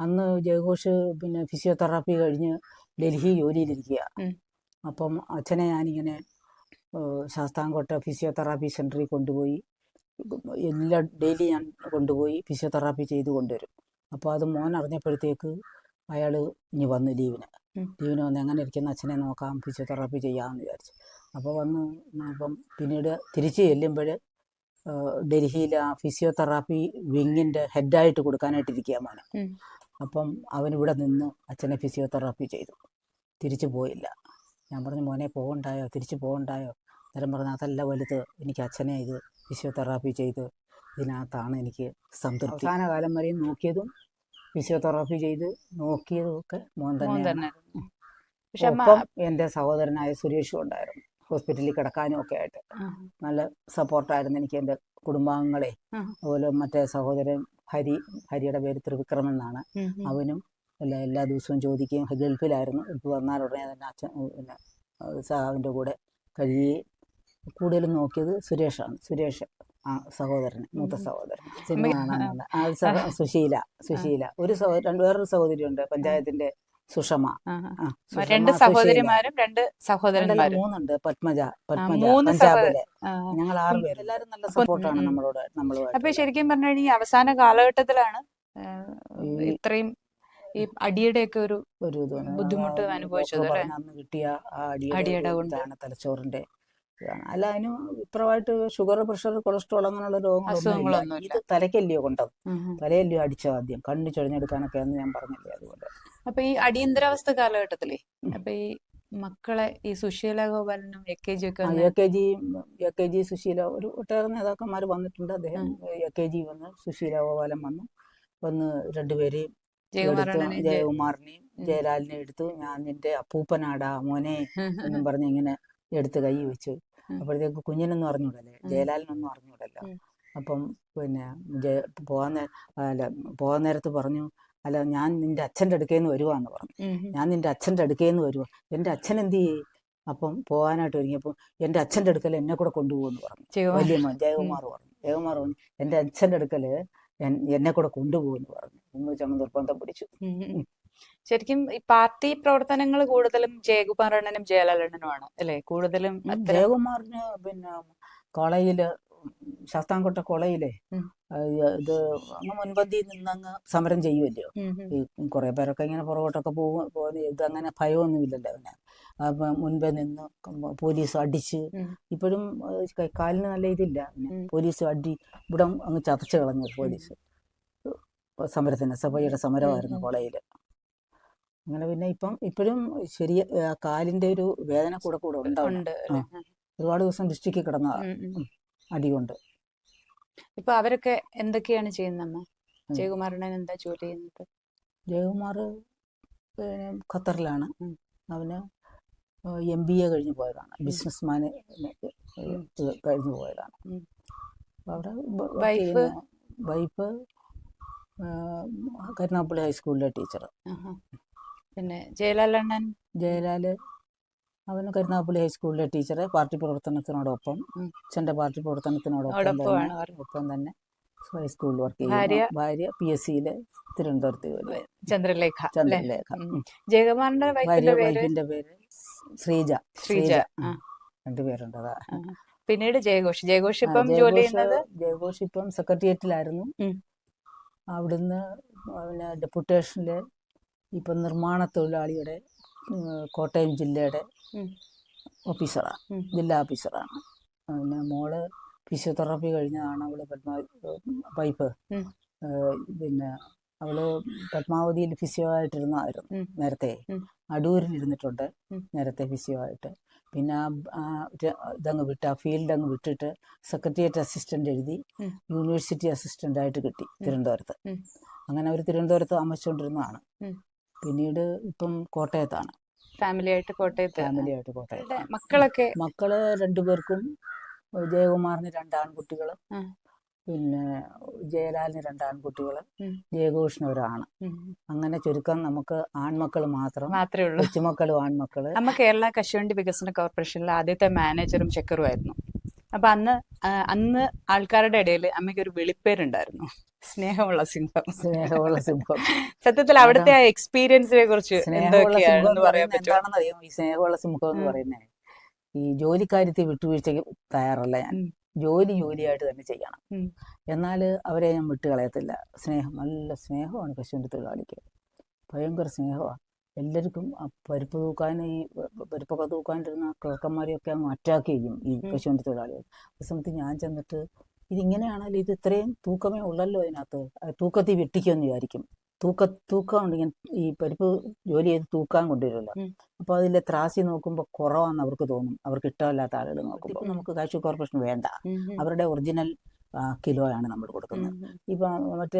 അന്ന് ജയഘോഷ് പിന്നെ ഫിസിയോതെറാപ്പി കഴിഞ്ഞ് ഡൽഹി ജോലിയിലിരിക്കുക. അപ്പം അച്ഛനെ ഞാനിങ്ങനെ ശാസ്താംകോട്ട ഫിസിയോതെറാപ്പി സെൻറ്ററിൽ കൊണ്ടുപോയി ഡെയിലി ഞാൻ കൊണ്ടുപോയി ഫിസിയോതെറാപ്പി ചെയ്ത് കൊണ്ടുവരും. അപ്പോൾ അത് മോൻ അറിഞ്ഞപ്പോഴത്തേക്ക് അയാൾ ഇനി വന്നു ലീവിന് വന്ന് എങ്ങനെ ഇരിക്കുന്ന അച്ഛനെ നോക്കാം, ഫിസിയോതെറാപ്പി ചെയ്യാമെന്ന് വിചാരിച്ചു. അപ്പോൾ വന്ന് അപ്പം പിന്നീട് തിരിച്ച് ചെല്ലുമ്പോൾ ഡൽഹിയിൽ ആ ഫിസിയോതെറാപ്പി വിങ്ങിൻ്റെ ഹെഡായിട്ട് കൊടുക്കാനായിട്ടിരിക്കുക മോനെ. അപ്പം അവനിവിടെ നിന്ന് അച്ഛനെ ഫിസിയോതെറാപ്പി ചെയ്തു. തിരിച്ചു പോയില്ല. ഞാൻ പറഞ്ഞു മോനെ പോകണ്ടായോ, തിരിച്ചു പോകണ്ടായോ? അന്നേരം പറഞ്ഞു അതല്ല വലുത്, എനിക്ക് അച്ഛനെ ഇത് ഫിസിയോതെറാപ്പി ചെയ്ത് ഇതിനകത്താണ് എനിക്ക് സംതൃപ്തി. അവസാന കാലം വരെയും നോക്കിയതും ഫിസിയോതെറാപ്പി ചെയ്ത് നോക്കിയതും ഒക്കെ മോൻ തന്നെയാണ്. ഒപ്പം എൻ്റെ സഹോദരനായ സുരേഷും ഉണ്ടായിരുന്നു, ഹോസ്പിറ്റലിൽ കിടക്കാനും ഒക്കെ ആയിട്ട് നല്ല സപ്പോർട്ടായിരുന്നു എനിക്ക്. എൻ്റെ കുടുംബാംഗങ്ങളെ അതുപോലെ മറ്റേ സഹോദരൻ ഹരിയുടെ പേര് ത്രിവിക്രമൻ എന്നാണ്. അവനും എല്ലാ ദിവസവും ചോദിക്കുകയും ഗൾഫിലായിരുന്നു. ഗൾഫ് വന്നാലുടനെ തന്നെ അച്ഛൻ പിന്നെ സാവിൻ്റെ കൂടെ കഴിയുകയും കൂടുതലും നോക്കിയത് സുരേഷാണ്. സുരേഷ് സഹോദരൻ, മൂത്ത സഹോദരൻ സിനിമ കാണാനുള്ള സുശീല ഒരു വേറൊരു സഹോദരിയുണ്ട് പഞ്ചായത്തിന്റെ, സുഷമ. മൂന്നുണ്ട്, പത്മജ പഞ്ചാബിലെ. ഞങ്ങൾ 6 പേര്, എല്ലാവരും നല്ല സപ്പോർട്ടാണ് നമ്മളോട്. അപ്പൊ ശരിക്കും പറഞ്ഞു കഴിഞ്ഞാൽ അവസാന കാലഘട്ടത്തിലാണ് ഇത്രയും ഈ അടിയുടെ ഒക്കെ ഒരു ബുദ്ധിമുട്ട് അനുഭവിച്ചത്. അന്ന് കിട്ടിയ അടിയുടെ കൊണ്ടാണ് തലച്ചോറിന്റെ ഇതാണ്. അല്ല, അതിന് ഇത്രമായിട്ട് ഷുഗർ, പ്രഷർ, കൊളസ്ട്രോൾ അങ്ങനെയുള്ള രോഗങ്ങളൊന്നും ഇത് തലയ്ക്കല്ലയോ കൊണ്ടത്, തലയല്ലയോ അടിച്ചോ ആദ്യം, കണ്ണു ചൊഴിഞ്ഞെടുക്കാനൊക്കെ എന്ന് ഞാൻ പറഞ്ഞില്ലേ. അതുകൊണ്ട് അപ്പൊ ഈ അടിയന്തരാവസ്ഥ കാലഘട്ടത്തിലേ അപ്പൊ ഈ മക്കളെ ഈ സുശീല ഗോപാലനും എ കെ ജി സുശീല ഒരു ഒട്ടേറെ നേതാക്കന്മാർ വന്നിട്ടുണ്ട്. അദ്ദേഹം എ.കെ.ജി വന്ന്, സുശീല ഗോപാലൻ വന്ന് 2 പേരെയും ജയകുമാറിനെയും ജയലാലിനെയും എടുത്തു. ഞാൻ നിന്റെ അപ്പൂപ്പനാടാ മോനെ എന്നും പറഞ്ഞ് ഇങ്ങനെ എടുത്ത് കൈ വെച്ചു. അപ്പോഴത്തേക്ക് കുഞ്ഞിനൊന്നും അറിഞ്ഞൂടല്ലേ, ജയലാലിനൊന്നും അറിഞ്ഞൂടല്ലോ. അപ്പം പിന്നെ പോകാൻ നേരത്ത് പറഞ്ഞു, അല്ല ഞാൻ നിന്റെ അച്ഛൻ്റെ അടുക്കേന്ന് വരുവാന്ന് പറഞ്ഞു. ഞാൻ നിന്റെ അച്ഛൻ്റെ അടുക്കേന്ന് വരുവാ, എൻ്റെ അച്ഛൻ എന്ത് ചെയ്യും? അപ്പം പോകാനായിട്ട് ഒരുങ്ങിയപ്പോൾ എൻ്റെ അച്ഛൻ്റെ അടുക്കൽ എന്നെ കൂടെ കൊണ്ടുപോകുമെന്ന് പറഞ്ഞു. വലിയമ്മ ജയകുമാർ പറഞ്ഞു എൻ്റെ അച്ഛൻ്റെ അടുക്കൽ എന്നെ കൂടെ കൊണ്ടുപോകുമെന്ന് പറഞ്ഞു. നിർബന്ധം പിടിച്ചു. ശരിക്കും ഈ പാർട്ടി പ്രവർത്തനങ്ങൾ കൂടുതലും ജയകുമാറണ്ണനും ജയലാലണ്ണനുമാണ് അല്ലെ കൂടുതലും. ജയകുമാറിന് പിന്നെ കോളേജില്, ശാസ്താംകോട്ട കോളേജിലെ ഇത് അങ്ങ് മുൻപന്തിയിൽ നിന്നങ്ങ് സമരം ചെയ്യുമല്ലോ. ഈ കുറെ പേരൊക്കെ ഇങ്ങനെ പുറകോട്ടൊക്കെ പോകും. ഇതങ്ങനെ ഭയമൊന്നുമില്ലല്ലോ അവന്. അപ്പം മുൻപേ നിന്ന് പോലീസ് അടിച്ച്, ഇപ്പോഴും കാലിന് നല്ല ഇതില്ല, പോലീസ് ഇവിടെ അങ്ങ് ചതച്ച് കളഞ്ഞു പോലീസ്. സമരത്തിന് സഭയുടെ സമരമായിരുന്നു കോളേജിൽ. അങ്ങനെ പിന്നെ ഇപ്പോഴും കാലിന്റെ ഒരു വേദന കൂടെ ഉണ്ടാവുന്നുണ്ട്. ഒരുപാട് ദിവസം ഡിസ്ട്രിക്റ്റിൽ കിടന്നതാണ് അടി കൊണ്ട്. ഇപ്പൊ അവരൊക്കെ എന്തൊക്കെയാണ് ചെയ്യുന്നത്? ജയകുമാറിന് എന്താ ജോലി ചെയ്യുന്നത്? ജയകുമാർ ഖത്തറിലാണ്. അവന് MBA കഴിഞ്ഞ് പോയതാണ്, ബിസിനസ് മാന് കഴിഞ്ഞ് പോയതാണ്. അവിടെ വൈഫ് കരുനാഗപ്പള്ളി ഹൈസ്കൂളിലെ ടീച്ചർ. പിന്നെ ജയലാല് അവന് കരുനാഗപ്പള്ളി ഹൈസ്കൂളിലെ ടീച്ചറെ. പാർട്ടി പ്രവർത്തനത്തിനോടൊപ്പം, അച്ഛൻ്റെ പാർട്ടി പ്രവർത്തനത്തിനോടൊപ്പം തന്നെ ഹൈസ്കൂളിൽ വർക്ക് ചെയ്യുന്നു. ഭാര്യ PSCയിലെ തിരുവനന്തപുരത്ത് ചന്ദ്രലേഖ. ജയകുമാറിന്റെ വൈഫിന്റെ പേര് ശ്രീജ. 2 പേരുണ്ട്. പിന്നീട് ജയഘോഷ് ഇപ്പം ജോലി ചെയ്യുന്നത്, ജയഘോഷ് ഇപ്പം സെക്രട്ടേറിയറ്റിലായിരുന്നു. അവിടുന്ന് പിന്നെ ഡെപ്യൂട്ടേഷനിലെ ഇപ്പം നിർമ്മാണ തൊഴിലാളിയുടെ കോട്ടയം ജില്ലയുടെ ഓഫീസറാണ്, ജില്ലാ ഓഫീസറാണ്. പിന്നെ മോള് ഫിസിയോതെറാപ്പി കഴിഞ്ഞതാണ്. അവള് വൈഫ് പിന്നെ അവള് പത്മാവതിയിൽ ഫിസിയോ ആയിട്ടിരുന്നായിരുന്നു നേരത്തെ. അടൂരിൽ ഇരുന്നിട്ടുണ്ട് നേരത്തെ ഫിസിയോ ആയിട്ട്. പിന്നെ ഇതങ്ങ് ആ ഫീൽഡ് അങ്ങ് വിട്ടിട്ട് സെക്രട്ടേറിയറ്റ് അസിസ്റ്റന്റ് എഴുതി യൂണിവേഴ്സിറ്റി അസിസ്റ്റന്റ് ആയിട്ട് കിട്ടി തിരുവനന്തപുരത്ത്. അങ്ങനെ അവർ തിരുവനന്തപുരത്ത് താമസിച്ചുകൊണ്ടിരുന്നതാണ്. പിന്നീട് ഇപ്പം കോട്ടയത്താണ്, ഫാമിലിയായിട്ട് കോട്ടയത്ത്. മക്കള് 2 പേർക്കും, ജയകുമാറിന് 2 ആൺകുട്ടികള്, പിന്നെ ജയലാലിന് 2 ആൺകുട്ടികള്, ജയഘോഷിന് 1 ആണ്. അങ്ങനെ ചുരുക്കം നമുക്ക് ആൺമക്കൾ മാത്രമേ ഉള്ളൂ. കൊച്ചുമക്കളും ആൺമക്കള്. അമ്മ കേരള കശുവണ്ടി വികസന കോർപ്പറേഷനിലെ ആദ്യത്തെ മാനേജറും ചെക്കറും ആയിരുന്നു. അപ്പൊ അന്ന് ആൾക്കാരുടെ ഇടയിൽ അമ്മയ്ക്ക് ഒരു വിളിപ്പേരുണ്ടായിരുന്നു, സ്നേഹമുള്ള സിംഹം. സ്നേഹമുള്ള സിംഹം. സത്യത്തിൽ അവിടുത്തെ ആ എക്സ്പീരിയൻസിനെ കുറിച്ച് സ്നേഹമുള്ള സിംഹം എന്ന് എന്തൊക്കെയാണെന്ന് പറയാൻ പറയുന്നത് പറ്റുമോ? എന്താണെന്ന് അറിയാം. ഈ സ്നേഹമുള്ള സിംഹം എന്ന് പറയുന്നത് ഈ ജോലിക്കാര്യത്തിൽ വിട്ടുവീഴ്ചയ്ക്ക് തയ്യാറല്ല ഞാൻ. ജോലിയായിട്ട് തന്നെ ചെയ്യണം. എന്നാൽ അവരെ ഞാൻ വിട്ടുകളയത്തില്ല. സ്നേഹം, നല്ല സ്നേഹമാണ് കശുവണ്ടി തൊഴിലാളിക്ക്. ഭയങ്കര സ്നേഹമാണ്. എല്ലാവർക്കും പരിപ്പ് തൂക്കാൻ, ഈ പരിപ്പൊക്കെ തൂക്കാണ്ടിരുന്ന ക്ലർക്കന്മാരെയൊക്കെ അങ്ങ് അറ്റാക്ക് ചെയ്യും ഈ കശുവണ്ടി തൊഴിലാളികൾ. ആ സമയത്ത് ഞാൻ ചെന്നിട്ട് ഇതിങ്ങനെയാണല്ലോ, ഇത് ഇത്രയും തൂക്കമേ ഉള്ളല്ലോ അതിനകത്ത്, തൂക്കത്തിൽ വെട്ടിക്കുമെന്ന് വിചാരിക്കും. തൂക്കമുണ്ട്. ഇങ്ങനെ ഈ പരിപ്പ് ജോലി ചെയ്ത് തൂക്കാൻ കൊണ്ടുവരുമല്ലോ. അപ്പോൾ അതിലെ ത്രാസി നോക്കുമ്പോൾ കുറവാണെന്ന് അവർക്ക് തോന്നും. അവർക്ക് ഇഷ്ടമല്ലാത്ത ആളുകൾ നോക്കുമ്പോൾ നമുക്ക് കാഷ്യൂ കോർപ്പറേഷൻ വേണ്ട. അവരുടെ ഒറിജിനൽ കിലോയാണ് നമ്മൾ കൊടുക്കുന്നത്. ഇപ്പം മറ്റ്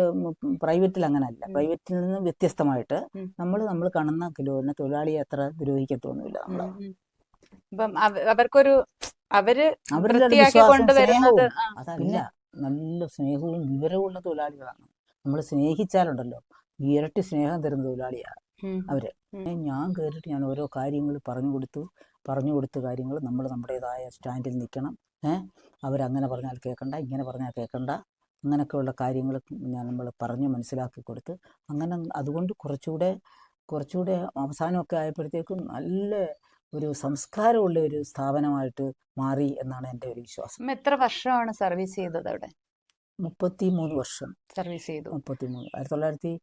പ്രൈവറ്റിൽ അങ്ങനെയല്ല. പ്രൈവറ്റിൽ നിന്ന് വ്യത്യസ്തമായിട്ട് നമ്മൾ കാണുന്ന കിലോന് തൊഴിലാളിയെ അത്ര ദ്രോഹിക്കത്തൊന്നുമില്ല നമ്മൾ. അപ്പം അവർക്കൊരു അവരുടെ അതല്ല, നല്ല സ്നേഹവും വിവരവുമുള്ള തൊഴിലാളികളാണ്. നമ്മൾ സ്നേഹിച്ചാലുണ്ടല്ലോ ഇരട്ടി സ്നേഹം തരുന്ന തൊഴിലാളിയാണ് അവര്. ഞാൻ കേട്ടിട്ട് ഞാൻ ഓരോ കാര്യങ്ങൾ പറഞ്ഞു കൊടുത്ത കാര്യങ്ങൾ നമ്മൾ നമ്മുടേതായ സ്റ്റാൻഡിൽ നിൽക്കണം. അവരങ്ങനെ പറഞ്ഞാൽ കേൾക്കണ്ട, ഇങ്ങനെ പറഞ്ഞാൽ കേൾക്കണ്ട, അങ്ങനെയൊക്കെയുള്ള കാര്യങ്ങൾ നമ്മൾ പറഞ്ഞ് മനസ്സിലാക്കി കൊടുത്ത് അങ്ങനെ അതുകൊണ്ട് കുറച്ചുകൂടെ അവസാനമൊക്കെ ആയപ്പോഴത്തേക്കും നല്ല ഒരു സംസ്കാരമുള്ള ഒരു സ്ഥാപനമായിട്ട് മാറി എന്നാണ് എൻ്റെ ഒരു വിശ്വാസം. എത്ര വർഷമാണ് സർവീസ് ചെയ്തത് അവിടെ? 33 വർഷം സർവീസ് ചെയ്തു. 33.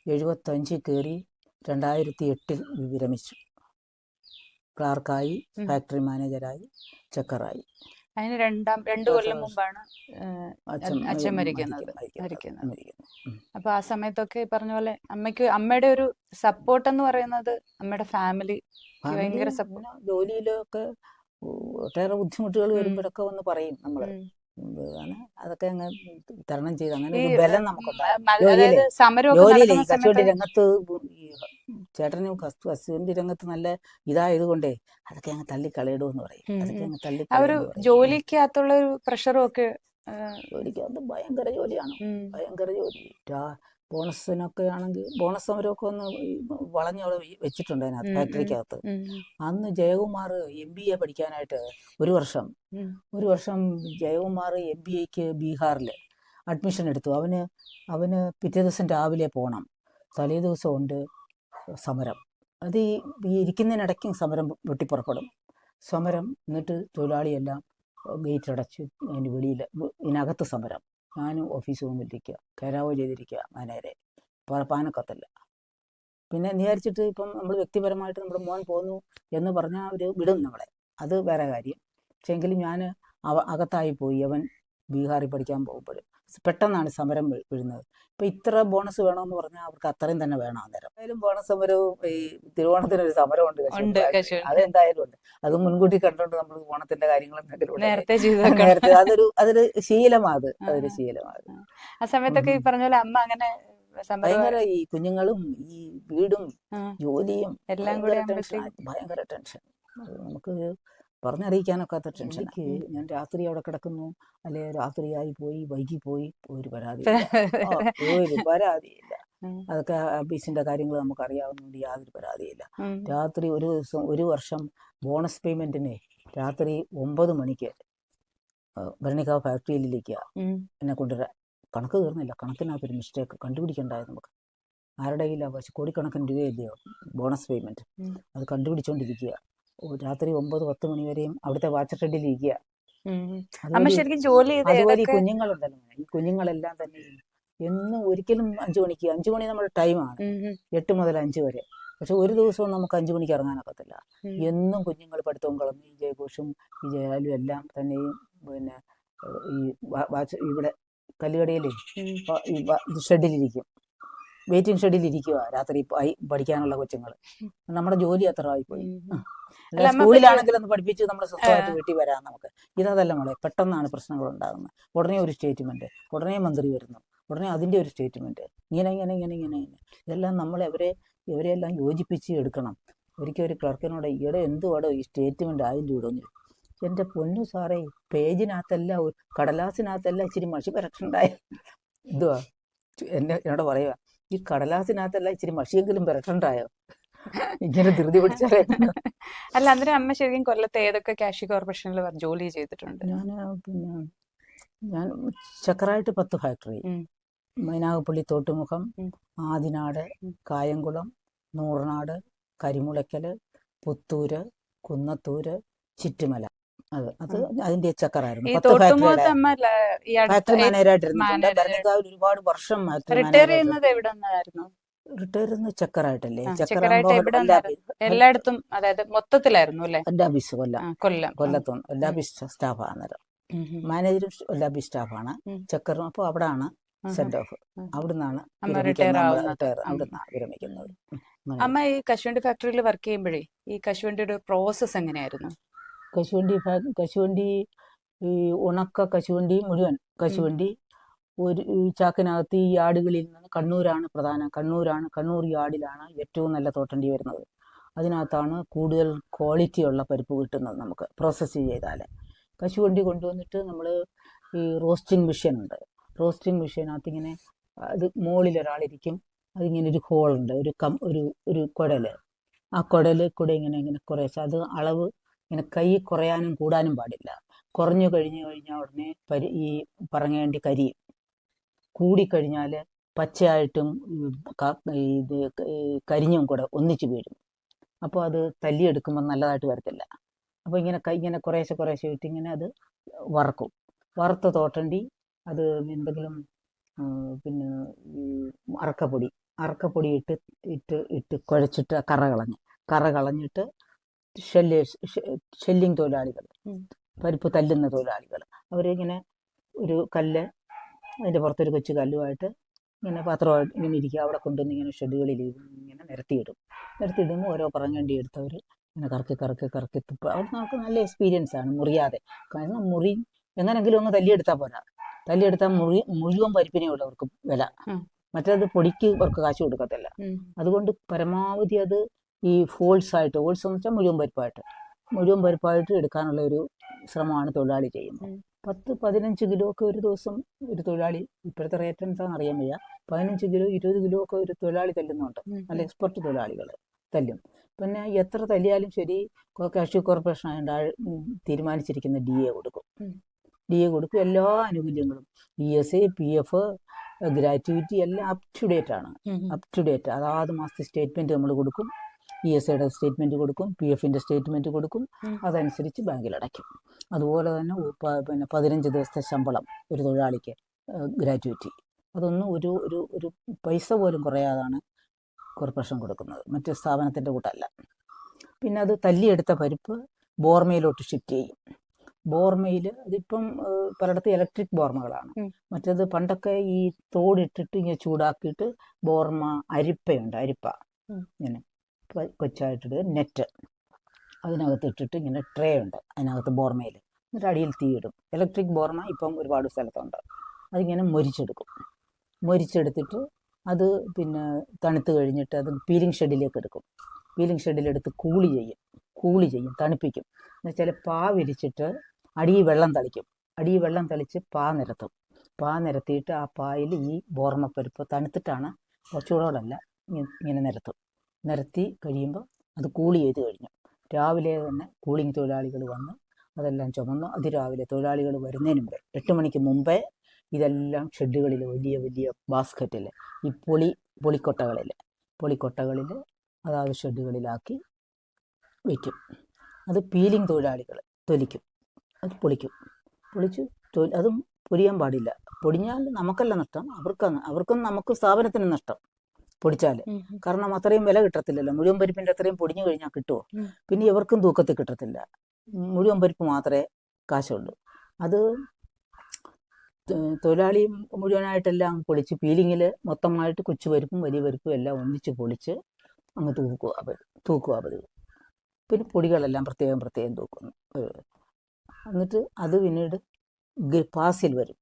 1975 കയറി 2008 വിരമിച്ചു. ക്ലാർക്കായി, ഫാക്ടറി മാനേജരായി, ചെക്കറായി. അതിന് 2 കൊല്ലം മുമ്പാണ് അച്ഛൻ മരിക്കുന്നത്. അപ്പൊ ആ സമയത്തൊക്കെ ഈ പറഞ്ഞ പോലെ അമ്മയുടെ ഒരു സപ്പോർട്ട് എന്ന് പറയുന്നത്, അമ്മയുടെ ഫാമിലി ഭയങ്കര സപ്പോർട്ട്. ജോലിയിലൊക്കെ ഒട്ടേറെ ബുദ്ധിമുട്ടുകൾ വരുമ്പോഴൊക്കെ വന്ന് പറയും നമ്മള്. അതൊക്കെ അങ്ങ് തരണം ചെയ്ത് അങ്ങനെ ഒരു ബലം നമുക്കുണ്ടാകും. ജോലിയിലെ ഈ കശുവണ്ടി രംഗത്ത് ചേട്ടനും കശുവണ്ടി രംഗത്ത് നല്ല ഇതായതുകൊണ്ടേ അതൊക്കെ അങ്ങ് തള്ളിക്കളയിടുമെന്ന് പറയും. അതൊക്കെ അങ്ങ് തള്ളിക്കളയും. ജോലിക്കകത്തുള്ള ഒരു പ്രഷറും ഒക്കെ, ജോലിക്കകത്ത് ഭയങ്കര ജോലിയാണ്. ഭയങ്കര ജോലി. ബോണസിനൊക്കെ ആണെങ്കിൽ ബോണസ് സമരമൊക്കെ ഒന്ന് വളഞ്ഞോളം വെച്ചിട്ടുണ്ട് അതിനകത്ത്, ഫാക്ടറിക്കകത്ത്. അന്ന് ജയകുമാർ MBA പഠിക്കാനായിട്ട് ഒരു വർഷം ജയകുമാർ MBAക്ക് ബീഹാറിൽ അഡ്മിഷൻ എടുത്തു. അവന് പിറ്റേ ദിവസം രാവിലെ പോകണം. തലേ ദിവസം ഉണ്ട് സമരം. അത് ഈ ഇരിക്കുന്നതിനിടയ്ക്കും സമരം വെട്ടിപ്പുറപ്പെടും. സമരം എന്നിട്ട് തൊഴിലാളിയെല്ലാം ഗേറ്റ് അടച്ച് അതിന് വെളിയിൽ, ഇതിനകത്ത് സമരം. ഞാനും ഓഫീസ് റൂമിലിരിക്കുക, കരാവോ ചെയ്തിരിക്കുക, മാനേരെ പാനക്കത്തില്ല. പിന്നെ വിചാരിച്ചിട്ട് ഇപ്പം നമ്മൾ വ്യക്തിപരമായിട്ട് നമ്മുടെ മോൻ പോന്നു എന്ന് പറഞ്ഞാൽ അവർ വിടും നമ്മളെ, അത് വേറെ കാര്യം. പക്ഷേ എങ്കിലും ഞാൻ അകത്തായി പോയി. അവൻ ബീഹാറിൽ പഠിക്കാൻ പോകുമ്പോൾ പെട്ടെന്നാണ് സമരം വീഴുന്നത്. ഇപ്പം ഇത്ര ബോണസ് വേണമെന്ന് പറഞ്ഞാൽ അവർക്ക് അത്രയും തന്നെ വേണം. അന്നേരം എന്തായാലും ബോണസ് സമരവും ഈ തിരുവോണത്തിനൊരു സമരമുണ്ട്, അതെന്തായാലും ഉണ്ട്. അത് മുൻകൂട്ടി കണ്ടുകൊണ്ട് നമ്മൾ ഓണത്തിന്റെ കാര്യങ്ങൾ നേരത്തെ അതൊരു ശീലമാണ്. അതൊരു ശീലമാണ്. ആ സമയത്തൊക്കെ ഈ പറഞ്ഞ പോലെ അമ്മ അങ്ങനെ ഭയങ്കര ഈ കുഞ്ഞുങ്ങളും ഈ വീടും ജോലിയും എല്ലാം കൂടെ ഭയങ്കര ടെൻഷൻ. നമുക്ക് പറഞ്ഞറിയിക്കാനൊക്കാത്ത ടെൻഷൻ. എനിക്ക് ഞാൻ രാത്രി അവിടെ കിടക്കുന്നു, അല്ലെ രാത്രിയായി പോയി, വൈകി പോയി, ഒരു പരാതിയില്ല. അതൊക്കെ ഓഫീസിന്റെ കാര്യങ്ങൾ നമുക്ക് അറിയാവുന്നതുകൊണ്ട് യാതൊരു പരാതിയില്ല. രാത്രി ഒരു വർഷം ബോണസ് പേയ്മെന്റിന് രാത്രി 9 മണിക്ക് ഭരണിക്കാവ് ഫാക്ടറിയിലിരിക്കുക. എന്നെ കൊണ്ടുവരാൻ കണക്ക് തീർന്നില്ല. കണക്കിനകത്തൊരു മിസ്റ്റേക്ക് കണ്ടുപിടിക്കണ്ടായത് നമുക്ക്. ആരുടെ കയ്യിലാണ്? പക്ഷെ കോടിക്കണക്കിന് രൂപയല്ലയോ ബോണസ് പേയ്മെന്റ്. അത് കണ്ടുപിടിച്ചോണ്ടിരിക്കുക. രാത്രി 9-10 മണി വരെയും അവിടുത്തെ വാച്ച് ഷെഡിലിരിക്കുക. അതുപോലെ ഈ കുഞ്ഞുങ്ങളുണ്ടല്ലോ, ഈ കുഞ്ഞുങ്ങളെല്ലാം തന്നെ എന്നും ഒരിക്കലും 5 മണിക്ക്, 5 മണി നമ്മുടെ ടൈമാണ്, 8 മുതൽ 5 വരെ. പക്ഷെ ഒരു ദിവസവും നമുക്ക് 5 മണിക്ക് ഇറങ്ങാനൊക്കത്തില്ല. എന്നും കുഞ്ഞുങ്ങൾ പഠിത്തവും കളഞ്ഞ് ഈ ജയഘോഷും ഈ ജയാലും എല്ലാം തന്നെയും പിന്നെ ഈ ഇവിടെ കല്ലുകടയിലേ ഈ ഷെഡിലിരിക്കും, വെയിറ്റിംഗ് ഷെഡിലിരിക്കുക രാത്രി പഠിക്കാനുള്ള കൊച്ചുങ്ങൾ. നമ്മുടെ ജോലി അത്ര ആയിപ്പോയി. സ്കൂളിലാണെങ്കിൽ ഒന്ന് പഠിപ്പിച്ച് നമ്മൾ സ്വന്തമായിട്ട് വീട്ടിൽ വരാം നമുക്ക്. ഇതല്ല മോളെ, പെട്ടെന്നാണ് പ്രശ്നങ്ങൾ ഉണ്ടാകുന്നത്. ഉടനെ ഒരു സ്റ്റേറ്റ്മെന്റ്, ഉടനെ മന്ത്രി വരുന്നു, ഉടനെ അതിൻ്റെ ഒരു സ്റ്റേറ്റ്മെന്റ്, ഇങ്ങനെ ഇതെല്ലാം നമ്മൾ ഇവരെയെല്ലാം യോജിപ്പിച്ച് എടുക്കണം. ഒരിക്കൽ ഒരു ക്ലർക്കിനോട് ഈയിടെ എന്തുവാടോ ഈ സ്റ്റേറ്റ്മെന്റ് ആയതിൻ്റെ ഇടൊന്നും. എൻ്റെ പൊന്നു സാറേ, പേജിനകത്തല്ല, കടലാസിനകത്തല്ല ഇച്ചിരി മഷി പരട്ടുണ്ടായ എന്തുവാ എന്നോട് പറയുക, ഈ കടലാസിനകത്തല്ല ഇച്ചിരി മഷിയെങ്കിലും പരട്ടുണ്ടായോ, ഇങ്ങനെ ധൃതി പിടിച്ചാലേ. അല്ല, അന്നേരം അമ്മ ശരിക്കും കൊല്ലത്തെ ഏതൊക്കെ കാഷ്യൂ കോർപ്പറേഷനിൽ ജോലി ചെയ്തിട്ടുണ്ട്? ഞാൻ ചെക്കറായിട്ട് 10 ഫാക്ടറി, മൈനാഗപ്പള്ളി തോട്ടുമുഖം, ഉം. ആദിനാട്, കായംകുളം, നൂറനാട്, കരിമുളയ്ക്കൽ, പുത്തൂര്, കുന്നത്തൂര്, ചിറ്റുമല. അത് അതിന്റെ ചക്കറായിരുന്നു. ഈ 10 ഫാക്ടറിയുടെ തോട്ടുമുഖത്ത് അമ്മ ഈ അടുത്ത ഫാക്ടറി മാനേജറായിട്ടിരുന്നിട്ടുണ്ട്. മാനേജർ ഭരണങ്കാവിൽ ഒരുപാട് വർഷം ഫാക്ടറി റിട്ടയർ മാനേജറായിട്ട്. ചെയ്യുന്നത് എവിടെ നിന്നായിരുന്നു? റിട്ടയർ ചെയ്യുന്നത് ചക്കറായിട്ടല്ലേ? ചെക്കറായിട്ട് എവിടെ നിന്നായിരുന്നു? എല്ലായിടത്തും, അതായത് മൊത്തത്തിലായിരുന്നു അല്ലേ? എല്ലാബീസ് കൊല്ലം, കൊല്ലം. കൊല്ലത്തും എല്ലാബീസ് സ്റ്റാഫാണ് അന്നേരം. മാനേജറും എല്ലാബീസ് സ്റ്റാഫാണ്. ചക്കറും. അപ്പോൾ അവിടാണ് സെന്റ് ഓഫ്. അവിടുന്നാണ് റിട്ടയർ അവിടുന്നാണ് വിരമിക്കുന്നത്. അമ്മ ഈ കശുവണ്ടി ഫാക്ടറിയിൽ വർക്ക് ചെയ്യുമ്പോഴേ ഈ കശുവണ്ടിയുടെ പ്രോസസ് എങ്ങനെയായിരുന്നു? കശുവണ്ടി ഈ ഉണക്ക കശുവണ്ടി മുഴുവൻ കശുവണ്ടി ഒരു ചാക്കിനകത്ത് ഈ യാർഡുകളിൽ നിന്ന് കണ്ണൂരാണ് പ്രധാനം. കണ്ണൂർ യാർഡിലാണ് ഏറ്റവും നല്ല തോട്ടണ്ടി വരുന്നത്. അതിനകത്താണ് കൂടുതൽ ക്വാളിറ്റിയുള്ള പരിപ്പ് കിട്ടുന്നത് നമുക്ക് പ്രോസസ്സ് ചെയ്താൽ. കശുവണ്ടി കൊണ്ടുവന്നിട്ട് നമ്മൾ ഈ റോസ്റ്റിംഗ് മെഷീൻ ഉണ്ട്. റോസ്റ്റിംഗ് മെഷീനകത്ത് ഇങ്ങനെ അത് മുകളിൽ ഒരാളിരിക്കും. അതിങ്ങനെ ഒരു ഹോളുണ്ട്, ഒരു കുടൽ. ആ കുടൽ കൂടെ ഇങ്ങനെ കുറേശ്ശെ അത് അളവ് ഇങ്ങനെ കൈ കുറയാനും കൂടാനും പാടില്ല. കുറഞ്ഞു കഴിഞ്ഞാൽ ഉടനെ ഈ പറങ്ങേണ്ടി കരിയും. കൂടിക്കഴിഞ്ഞാൽ പച്ചയായിട്ടും ഇത് കരിഞ്ഞും കൂടെ ഒന്നിച്ച് വീഴും. അപ്പോൾ അത് തല്ലിയെടുക്കുമ്പോൾ നല്ലതായിട്ട് വരത്തില്ല. അപ്പോൾ ഇങ്ങനെ കുറേശ്ശെ ഇട്ട് ഇങ്ങനെ അത് വറക്കും. വറുത്ത തോട്ടണ്ടി അത് എന്തെങ്കിലും പിന്നെ ഈ അറക്കപ്പൊടി ഇട്ട് കുഴച്ചിട്ട് കറ കളഞ്ഞിട്ട് ഷെല്ലിങ് തൊഴിലാളികൾ, പരിപ്പ് തല്ലുന്ന തൊഴിലാളികൾ, അവരിങ്ങനെ ഒരു കല്ല്, അതിൻ്റെ പുറത്തൊരു കൊച്ചു കല്ലുമായിട്ട് ഇങ്ങനെ പാത്രമായിട്ട് ഇങ്ങനെ ഇരിക്കുക. അവിടെ കൊണ്ടുവന്ന് ഇങ്ങനെ ഷെഡുകളിൽ ഇങ്ങനെ നിരത്തിയിടുമ്പോൾ ഓരോ പറങ്ങണ്ടി എടുത്തവർ ഇങ്ങനെ കറക്കി തുപ്പ. അത് നമുക്ക് നല്ല എക്സ്പീരിയൻസ് ആണ്, മുറിയാതെ. കാരണം മുറി എങ്ങനെങ്കിലും ഒന്ന് തല്ലിയെടുത്താൽ പോരാ. തല്ലിയെടുത്താൽ മുഴുവൻ പരിപ്പിനെയുള്ളൂ അവർക്ക് വില. മറ്റേത് പൊടിക്ക് അവർക്ക് കാശ് കൊടുക്കത്തില്ല. അതുകൊണ്ട് പരമാവധി അത് ഈ ഹോൾസ് എന്ന് വെച്ചാൽ മുഴുവൻ പരിപ്പായിട്ട് എടുക്കാനുള്ള ഒരു ശ്രമമാണ് തൊഴിലാളി ചെയ്യുന്നത്. 10-15 കിലോ ഒക്കെ ഒരു ദിവസം ഒരു തൊഴിലാളി, ഇപ്പോഴത്തെ റേറ്റ് എന്താണെന്ന് അറിയാൻ വയ്യ, 15 കിലോ 20 കിലോ ഒക്കെ ഒരു തൊഴിലാളി തല്ലുന്നുണ്ട്. നല്ല എക്സ്പെർട്ട് തൊഴിലാളികൾ തല്ലും. പിന്നെ എത്ര തല്ലിയാലും ശരി, കാഷ്യൂ കോർപ്പറേഷൻ തീരുമാനിച്ചിരിക്കുന്ന DA കൊടുക്കും. എല്ലാ ആനുകൂല്യങ്ങളും ESA, PF, ഗ്രാറ്റുവിറ്റി എല്ലാം അപ് ടു ഡേറ്റ്. അതാത് മാസത്തെ സ്റ്റേറ്റ്മെൻറ്റ് നമ്മൾ കൊടുക്കും. ESAയുടെ സ്റ്റേറ്റ്മെൻറ്റ് കൊടുക്കും, PFൻ്റെ സ്റ്റേറ്റ്മെൻറ്റ് കൊടുക്കും. അതനുസരിച്ച് ബാങ്കിൽ അടയ്ക്കും. അതുപോലെ തന്നെ പിന്നെ 15 ദിവസത്തെ ശമ്പളം ഒരു തൊഴിലാളിക്ക് ഗ്രാറ്റുവിറ്റി. അതൊന്നും ഒരു പൈസ പോലും കുറയാതാണ് കോർപ്പറേഷൻ കൊടുക്കുന്നത്, മറ്റ് സ്ഥാപനത്തിൻ്റെ കൂട്ടല്ല. പിന്നെ അത് തല്ലിയെടുത്ത പരിപ്പ് ബോർമയിലോട്ട് ഷിഫ്റ്റ് ചെയ്യും. ബോർമയിൽ അതിപ്പം പലയിടത്ത് ഇലക്ട്രിക് ബോർമകളാണ്. മറ്റേത് പണ്ടൊക്കെ ഈ തോടിട്ടിട്ട് ഇങ്ങനെ ചൂടാക്കിയിട്ട് ബോർമ, അരിപ്പ ഇങ്ങനെ കൊച്ചായിട്ടിട്ട് നെറ്റ് അതിനകത്ത് ഇട്ടിട്ട് ഇങ്ങനെ ട്രേ ഉണ്ട് അതിനകത്ത് ബോർമയിൽ. എന്നിട്ട് അടിയിൽ തീയിടും. ഇലക്ട്രിക് ബോർമ ഇപ്പം ഒരുപാട് സ്ഥലത്തുണ്ട്. അതിങ്ങനെ മൊരിച്ചെടുത്തിട്ട് അത് പിന്നെ തണുത്ത് കഴിഞ്ഞിട്ട് അത് പീലിംഗ് ഷെഡിലേക്ക് എടുക്കും. പീലിംഗ് ഷെഡിലെടുത്ത് കൂളി ചെയ്യും, തണുപ്പിക്കും. എന്നുവെച്ചാൽ പാ വിരിച്ചിട്ട് അടിയിൽ വെള്ളം തളിച്ച് പാ നിരത്തിയിട്ട് ആ പായിൽ ഈ ബോർമപ്പരിപ്പ് തണുത്തിട്ടാണ്, ചൂടോടല്ല, ഇങ്ങനെ നിരത്തി കഴിയുമ്പോൾ അത് കൂളി ചെയ്ത് കഴിഞ്ഞു. രാവിലെ തന്നെ കൂളിംഗ് തൊഴിലാളികൾ വന്ന് അതെല്ലാം ചുമന്നു. അതിരാവിലെ തൊഴിലാളികൾ വരുന്നതിന് മുമ്പേ 8 മണിക്ക് മുമ്പേ ഇതെല്ലാം ഷെഡുകളിൽ വലിയ ബാസ്ക്കറ്റിൽ ഈ പൊളിക്കൊട്ടകളിൽ അതാത് ഷെഡുകളിലാക്കി വയ്ക്കും. അത് പീലിംഗ് തൊഴിലാളികൾ അത് പൊളിച്ച് അതും പൊടിയാൻ പാടില്ല. പൊടിഞ്ഞാൽ നമുക്കല്ല നഷ്ടം, അവർക്കും നമുക്ക് സ്ഥാപനത്തിന് നഷ്ടം പൊടിച്ചാൽ. കാരണം അത്രയും വില കിട്ടത്തില്ലല്ലോ. മുഴുവൻ പരിപ്പിൻ്റെ അത്രയും പൊടിഞ്ഞു കഴിഞ്ഞാൽ കിട്ടുമോ? പിന്നെ ഇവർക്കും തൂക്കത്തിൽ കിട്ടത്തില്ല. മുഴുവൻ പരിപ്പ് മാത്രമേ കാശുള്ളൂ. അത് തൊഴിലാളി മുഴുവനായിട്ടെല്ലാം പൊളിച്ച് പീലിങ്ങിൽ മൊത്തമായിട്ട് കൊച്ചു പരിപ്പും വലിയ പരിപ്പും എല്ലാം ഒന്നിച്ച് പൊളിച്ച് അങ്ങ് തൂക്കുക പതിവ്. പിന്നെ പൊടികളെല്ലാം പ്രത്യേകം തൂക്കുന്നു. എന്നിട്ട് അത് പിന്നീട് പാസിൽ വരും.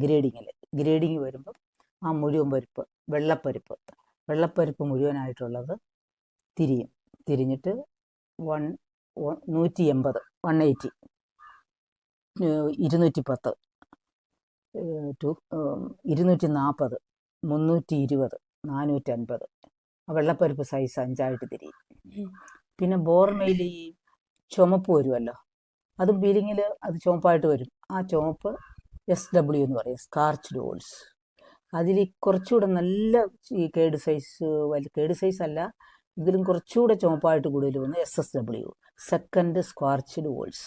ഗ്രേഡിങ് വരുമ്പം ആ മുഴുവൻ പരിപ്പ്, വെള്ളപ്പരിപ്പ് മുഴുവനായിട്ടുള്ളത് തിരിഞ്ഞിട്ട് 180, 180, 210, 240, 320, 450 ആ വെള്ളപ്പരിപ്പ് സൈസ് 5ആയിട്ട് തിരിയും. പിന്നെ ബോർമയിൽ ഈ ചുമപ്പ് വരുമല്ലോ, അതും പീലിങ്ങിൽ അത് ചുമപ്പായിട്ട് വരും. ആ ചുമപ്പ് SW എന്ന് പറയും, സ്കാർച്ച്ഡ് ഓൾസ്. അതിൽ കുറച്ചുകൂടെ നല്ല ഈ കേഡ് സൈസ് അല്ല, ഇതിലും കുറച്ചുകൂടെ ചുവപ്പായിട്ട് കൂടുതൽ വന്ന് SSW, സെക്കൻഡ് സ്ക്വാർച്ച്ഡ് വോൾസ്.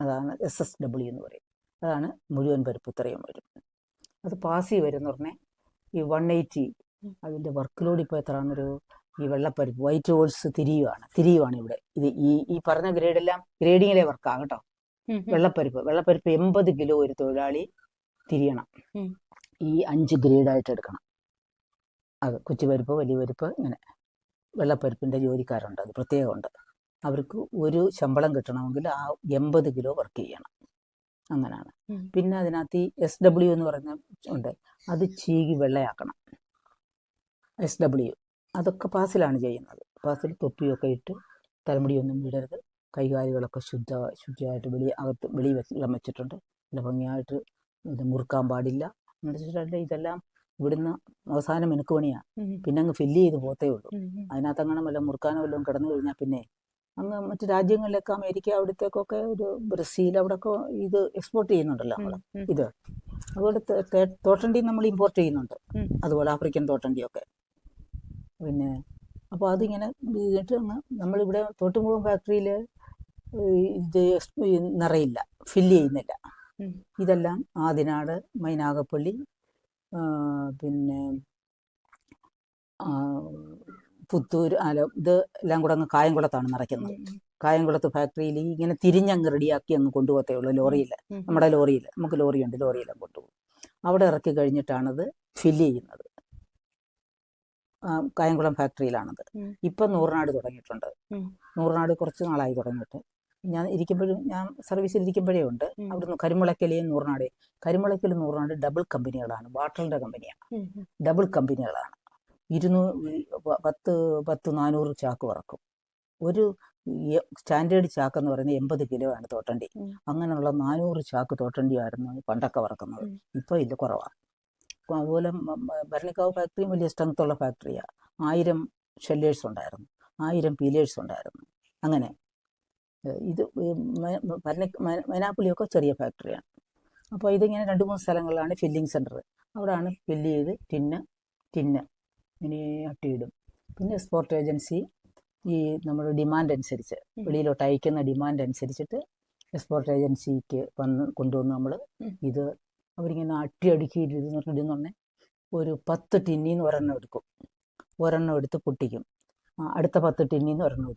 അതാണ് SSW എന്ന് പറയും. അതാണ് മുഴുവൻ പരിപ്പ് ഇത്രയും വരും. അത് പാസി വരുന്ന പറഞ്ഞാൽ ഈ 180 അതിൻ്റെ വർക്ക് ലോഡ് ഇപ്പോൾ എത്രയാണെന്നൊരു, ഈ വെള്ളപ്പരിപ്പ് വൈറ്റ് വോൾസ് തിരിയുവാണ് ഇവിടെ. ഇത് ഈ പറഞ്ഞ ഗ്രേഡെല്ലാം ഗ്രേഡിങ്ങിലെ വർക്കാണ് കേട്ടോ. വെള്ളപ്പരിപ്പ് 80 കിലോ ഒരു തൊഴിലാളി തിരിയണം. ഈ 5 ഗ്രേഡായിട്ട് എടുക്കണം. അത് കൊച്ചുപരിപ്പ്, വലിയ പരിപ്പ്, ഇങ്ങനെ വെള്ളപ്പരിപ്പിൻ്റെ ജോലിക്കാരുണ്ട്, അത് പ്രത്യേകമുണ്ട്. അവർക്ക് ഒരു ശമ്പളം കിട്ടണമെങ്കിൽ ആ 80 കിലോ വർക്ക് ചെയ്യണം. അങ്ങനെയാണ്. പിന്നെ അതിനകത്ത് ഈ SW എന്ന് പറയുന്ന ഉണ്ട്, അത് ചീകി വെള്ളയാക്കണം. SW അതൊക്കെ പാസിലാണ് ചെയ്യുന്നത്. പാസിൽ തൊപ്പിയൊക്കെ ഇട്ട് തലമുടിയൊന്നും വിടരുത്, കൈകാലുകളൊക്കെ ശുചിയായിട്ട് വെളി വെള്ളം വെച്ചിട്ടുണ്ട്, നല്ല ഭംഗിയായിട്ട് ഇത് മുറുക്കാൻ പാടില്ല. എന്ന് വെച്ചിട്ടുണ്ടെങ്കിൽ ഇതെല്ലാം ഇവിടുന്ന് അവസാനം മിനുക്ക് പണിയാണ്. പിന്നെ അങ്ങ് ഫില്ല് ചെയ്ത് പോത്തേ ഉള്ളൂ. അതിനകത്ത് അങ്ങനെ വല്ല മുറുക്കാനോ വല്ലതും കിടന്നു കഴിഞ്ഞാൽ പിന്നെ അങ്ങ് മറ്റു രാജ്യങ്ങളിലൊക്കെ, അമേരിക്ക അവിടത്തേക്കൊക്കെ, ഒരു ബ്രസീൽ അവിടെയൊക്കെ ഇത് എക്സ്പോർട്ട് ചെയ്യുന്നുണ്ടല്ലോ നമ്മൾ ഇത്. അതുപോലെ തോട്ടണ്ടി നമ്മൾ ഇമ്പോർട്ട് ചെയ്യുന്നുണ്ട്, അതുപോലെ ആഫ്രിക്കൻ തോട്ടണ്ടിയൊക്കെ. പിന്നെ അപ്പോൾ അതിങ്ങനെ ചെയ്തിട്ട് നമ്മളിവിടെ തോട്ടുമുഖം ഫാക്ടറിയിൽ ഇത് നിറയില്ല, ഫില്ല് ചെയ്യുന്നില്ല. ഇതെല്ലാം ആദിനാട്, മൈനാഗപ്പള്ളി, പിന്നെ പുത്തൂർ, ഇത് എല്ലാം കൂടെ അങ്ങ് കായംകുളത്താണ് നിറയ്ക്കുന്നത്. കായംകുളത്ത് ഫാക്ടറിയിൽ ഇങ്ങനെ തിരിഞ്ഞങ്ങ് റെഡിയാക്കി അങ്ങ് കൊണ്ടുപോകത്തേ ഉള്ളൂ ലോറിയിൽ. നമ്മുടെ ലോറിയിൽ, നമുക്ക് ലോറിയുണ്ട്, ലോറിയെല്ലാം കൊണ്ടുപോകും. അവിടെ ഇറക്കി കഴിഞ്ഞിട്ടാണത് ഫില്ല് ചെയ്യുന്നത്. കായംകുളം ഫാക്ടറിയിലാണത്. ഇപ്പം നൂറിനാട് തുടങ്ങിയിട്ടുണ്ട്. നൂറിനാട് കുറച്ച് നാളായി തുടങ്ങിയിട്ട്. ഞാൻ സർവീസിൽ ഇരിക്കുമ്പോഴേ ഉണ്ട്. അവിടുന്ന് കരിമുളയ്ക്കലെയും നൂറിനാട് ഡബിൾ കമ്പനികളാണ്, വാട്ടറിൻ്റെ കമ്പനിയാണ്. ഡബിൾ കമ്പനികളാണ്. 400 ചാക്ക് വറക്കും. ഒരു സ്റ്റാൻഡേർഡ് ചാക്കെന്ന് പറയുന്നത് 80 കിലോ ആണ് തോട്ടണ്ടി. അങ്ങനെയുള്ള 400 ചാക്ക് തോട്ടണ്ടിയായിരുന്നു പണ്ടൊക്കെ വറക്കുന്നത്. ഇപ്പോൾ ഇല്ല, കുറവാണ്. അതുപോലെ ഭരണിക്കാവ് ഫാക്ടറിയും വലിയ സ്ട്രെങ്ത്തുള്ള ഫാക്ടറിയാണ്. 1000 ഷെല്ലേഴ്സ് ഉണ്ടായിരുന്നു, 1000 പീലേഴ്സ് ഉണ്ടായിരുന്നു. അങ്ങനെ ഇത് മൈനാപ്പള്ളിയൊക്കെ ചെറിയ ഫാക്ടറിയാണ്. അപ്പോൾ ഇതിങ്ങനെ 2-3 സ്ഥലങ്ങളിലാണ് ഫില്ലിംഗ് സെൻറ്റർ. അവിടെയാണ് ഫില്ല് ചെയ്ത് ടിന്ന് ഇനി അട്ടിയിടും. പിന്നെ എക്സ്പോർട്ട് ഏജൻസി ഈ നമ്മുടെ ഡിമാൻഡ് അനുസരിച്ച്, വെളിയിലോട്ട് അയക്കുന്ന ഡിമാൻഡ് അനുസരിച്ചിട്ട് എക്സ്പോർട്ട് ഏജൻസിക്ക് കൊണ്ടുവന്ന് നമ്മൾ ഇത് അവരിങ്ങനെ ഇടുന്നുണ്ടെ ഒരു 10 ടിന്നിൽ നിന്ന് ഒരെണ്ണം എടുത്ത് പൊട്ടിക്കും. അടുത്ത 10 ടിന്നിൽ നിന്ന് ഒരെണ്ണം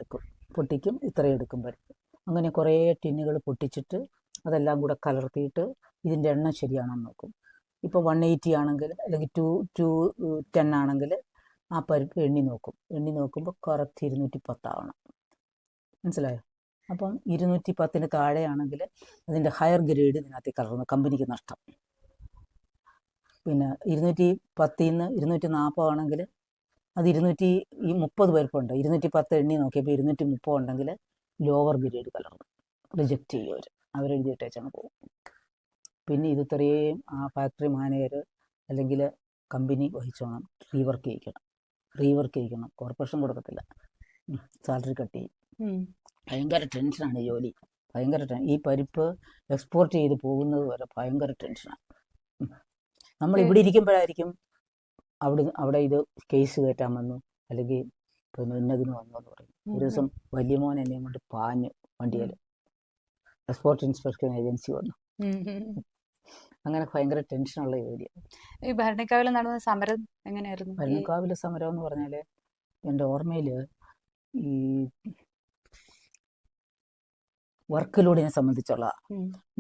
പൊട്ടിക്കും. ഇത്രയും എടുക്കുമ്പോൾ അങ്ങനെ കുറേ ടിന്നുകൾ പൊട്ടിച്ചിട്ട് അതെല്ലാം കൂടെ കലർത്തിയിട്ട് ഇതിൻ്റെ എണ്ണം ശരിയാണെന്ന് നോക്കും. ഇപ്പോൾ 180 ആണെങ്കിൽ, അല്ലെങ്കിൽ 210 ആണെങ്കിൽ ആ പരിപ്പ് എണ്ണി നോക്കുമ്പോൾ കറക്റ്റ് 210 ആവണം. മനസ്സിലായോ? അപ്പം 210-ന് താഴെയാണെങ്കിൽ അതിൻ്റെ ഹയർ ഗ്രേഡ് ഇതിനകത്ത് കലർന്നു, കമ്പനിക്ക് നഷ്ടം. പിന്നെ 210-ൽ നിന്ന് 240 ആണെങ്കിൽ അത് 230 പരിപ്പുണ്ട്. 210 എണ്ണി നോക്കിയപ്പോൾ 230 ഉണ്ടെങ്കിൽ ലോവർ ഗ്രേഡ് കലർന്നു, റിജക്റ്റ് ചെയ്യും അവരെഴുതിയിട്ടേച്ചാണ് പോകും. പിന്നെ ഇത് ഇത്രയും ആ ഫാക്ടറി മാനേജർ അല്ലെങ്കിൽ കമ്പനി വഹിച്ചോണം, റീവർക്ക് ചെയ്യിക്കണം. കോർപ്പറേഷൻ കൊടുക്കത്തില്ല, സാലറി കട്ട് ചെയ്യും. ഭയങ്കര ടെൻഷനാണ് ഈ ജോലി, ഈ പരിപ്പ് എക്സ്പോർട്ട് ചെയ്ത് പോകുന്നത് വരെ ഭയങ്കര ടെൻഷനാണ്. നമ്മൾ ഇവിടെ ഇരിക്കുമ്പോഴായിരിക്കും അവിടെ ഇത് കേസ് കയറ്റാൻ വന്നു, അല്ലെങ്കിൽ പിന്നെ ഇന്നതിന് വന്നു എന്ന് പറയും. ഒരു ദിവസം വലിയ മോൻ എന്നെയും കൊണ്ട് പാഞ്ഞു വണ്ടിയിൽ, എക്സ്പോർട്ട് ഇൻസ്പെക്ഷൻ ഏജൻസി വന്നു. അങ്ങനെ ഭയങ്കര ടെൻഷനുള്ള ജോലിയാണ്. ഈ ഭരണിക്കാവിൽ നടന്ന സമരം എങ്ങനെയായിരുന്നു? ഭരണിക്കാവിലെ സമരം എന്ന് പറഞ്ഞാൽ എൻ്റെ ഓർമ്മയിൽ ഈ വർക്ക് ലോഡിനെ സംബന്ധിച്ചുള്ള,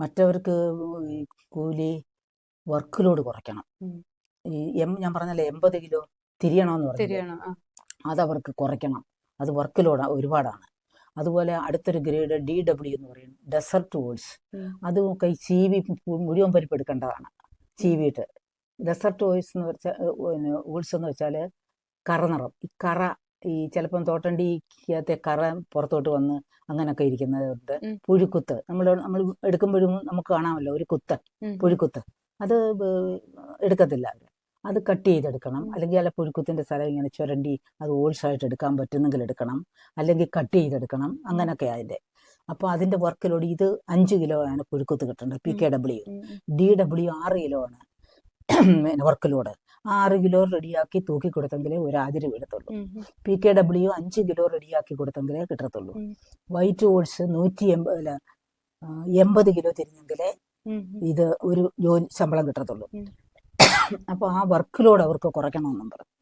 മറ്റവർക്ക് ഈ കൂലി വർക്ക് ലോഡ് കുറയ്ക്കണം. ഞാൻ പറഞ്ഞല്ലേ 80 കിലോ തിരിയണമെന്ന് പറഞ്ഞു, അതവർക്ക് കുറയ്ക്കണം. അത് വർക്ക് ലോഡ് ഒരുപാടാണ്. അതുപോലെ അടുത്തൊരു ഗ്രേഡ് DW എന്ന് പറയും, ഡെസർട്ട് വോൾസ്. അതുമൊക്കെ ഈ ചീവി മുഴുവൻ പരിപ്പ് എടുക്കേണ്ടതാണ്. ചീവിയിട്ട് ഡെസർട്ട് വോൾസ് എന്ന് വെച്ചാൽ വോൾസ് എന്ന് വെച്ചാൽ കറ നിറം, ഈ ചിലപ്പം തോട്ടണ്ടിക്കകത്തെ കറ പുറത്തോട്ട് വന്ന് അങ്ങനെയൊക്കെ ഇരിക്കുന്നതുകൊണ്ട് പുഴുക്കുത്ത് നമ്മൾ എടുക്കുമ്പോഴും നമുക്ക് കാണാമല്ലോ ഒരു പുഴുക്കുത്ത്, അത് എടുക്കത്തില്ല. അത് കട്ട് ചെയ്തെടുക്കണം. അല്ലെങ്കിൽ അല്ല പുഴുക്കുത്തിൻ്റെ സ്ഥലം ഇങ്ങനെ ചുരണ്ടി അത് ഓൾസായിട്ട് എടുക്കാൻ പറ്റുന്നെങ്കിൽ എടുക്കണം, അല്ലെങ്കിൽ കട്ട് ചെയ്തെടുക്കണം. അങ്ങനെയൊക്കെ അതിൻ്റെ. അപ്പോൾ അതിൻ്റെ വർക്ക് ലോഡ് ഇത് 5 കിലോ ആണ് പുഴുക്കുത്ത് കിട്ടേണ്ടത്. PKW. DW 6 കിലോ ആണ്. വർക്ക് ലോഡ് 6 കിലോ റെഡിയാക്കി തൂക്കി കൊടുത്തെങ്കിലേ ഒരു ആതിര വീഴത്തുള്ളൂ. PKW 5 കിലോ റെഡിയാക്കി കൊടുത്തെങ്കിലേ കിട്ടത്തുള്ളൂ. വൈറ്റ് ഓട്സ് 180 കിലോ തിരിഞ്ഞെങ്കിലേ ഇത് ഒരു ജോലി ശമ്പളം കിട്ടത്തുള്ളൂ. അപ്പോൾ ആ വർക്ക് ലോഡ് അവർക്ക് കുറയ്ക്കണമെന്നും പറഞ്ഞു.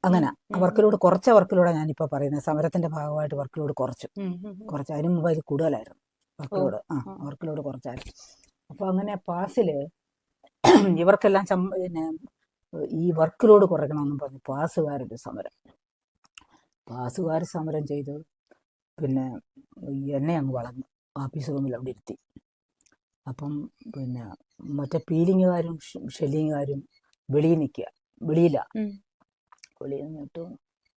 അങ്ങനെ വർക്ക് ലോഡ് കുറച്ച വർക്ക് ലോഡാണ് ഞാനിപ്പോൾ പറയുന്നത്. സമരത്തിന്റെ ഭാഗമായിട്ട് വർക്ക് ലോഡ് കുറച്ചു. അതിന് മുമ്പ് അതിൽ കൂടുതലായിരുന്നു വർക്ക് ലോഡ്. വർക്ക് ലോഡ് കുറച്ചായിരുന്നു. അപ്പോൾ അങ്ങനെ പാസില് ഇവർക്കെല്ലാം പിന്നെ ഈ വർക്ക് ലോഡ് കുറയ്ക്കണമെന്നും പറഞ്ഞു പാസുകാരുടെ സമരം ചെയ്ത് പിന്നെ എന്നെ അങ്ങ് വളഞ്ഞു ഓഫീസ് റൂമിൽ അവിടെ ഇരുത്തി. അപ്പം പിന്നെ മറ്റേ പീലിങ്ങുകാരും ഷെല്ലിങ്ങുകാരും വെളിയിൽ നിന്നിട്ട്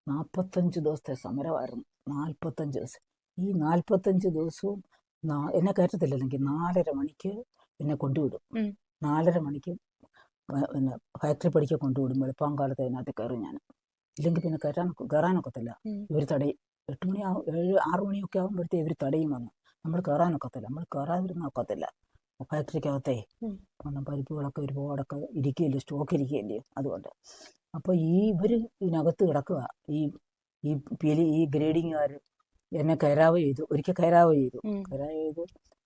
45 ദിവസത്തെ സമരമായിരുന്നു. 45 ദിവസം. ഈ 45 ദിവസവും എന്നെ കയറ്റത്തില്ലെങ്കിൽ 4:30 മണിക്ക് എന്നെ കൊണ്ടുവിടും. 4:30 മണിക്ക് പിന്നെ ഫാക്ടറി പടിക്ക് കൊണ്ടുവിടും. വെളുപ്പാങ്കാലത്ത് അതിനകത്ത് കയറും ഞാൻ. ഇല്ലെങ്കിൽ പിന്നെ കയറാനൊക്കത്തില്ല. ഇവർ തടയും. 8 മണിയാവും 6 മണിയൊക്കെ ആകുമ്പോഴത്തേ ഇവർ തടയും വന്ന്. നമ്മൾ കയറാനൊക്കത്തില്ല. നമ്മൾ കയറാതിരുന്നൊക്കത്തില്ല. ഫാക്ടറിക്കകത്തേ കാരണം പരിപ്പുകളൊക്കെ ഒരുപാടൊക്കെ ഇരിക്കുകയല്ലേ, സ്റ്റോക്ക് ഇരിക്കുകയല്ലേ. അതുകൊണ്ട് അപ്പോൾ ഇവർ ഇതിനകത്ത് കിടക്കുക. ഈ ഗ്രേഡിങ്ങുകാർ എന്നെ കയറാവ് ചെയ്തു. ഒരിക്കൽ കയറാവ് ചെയ്തു.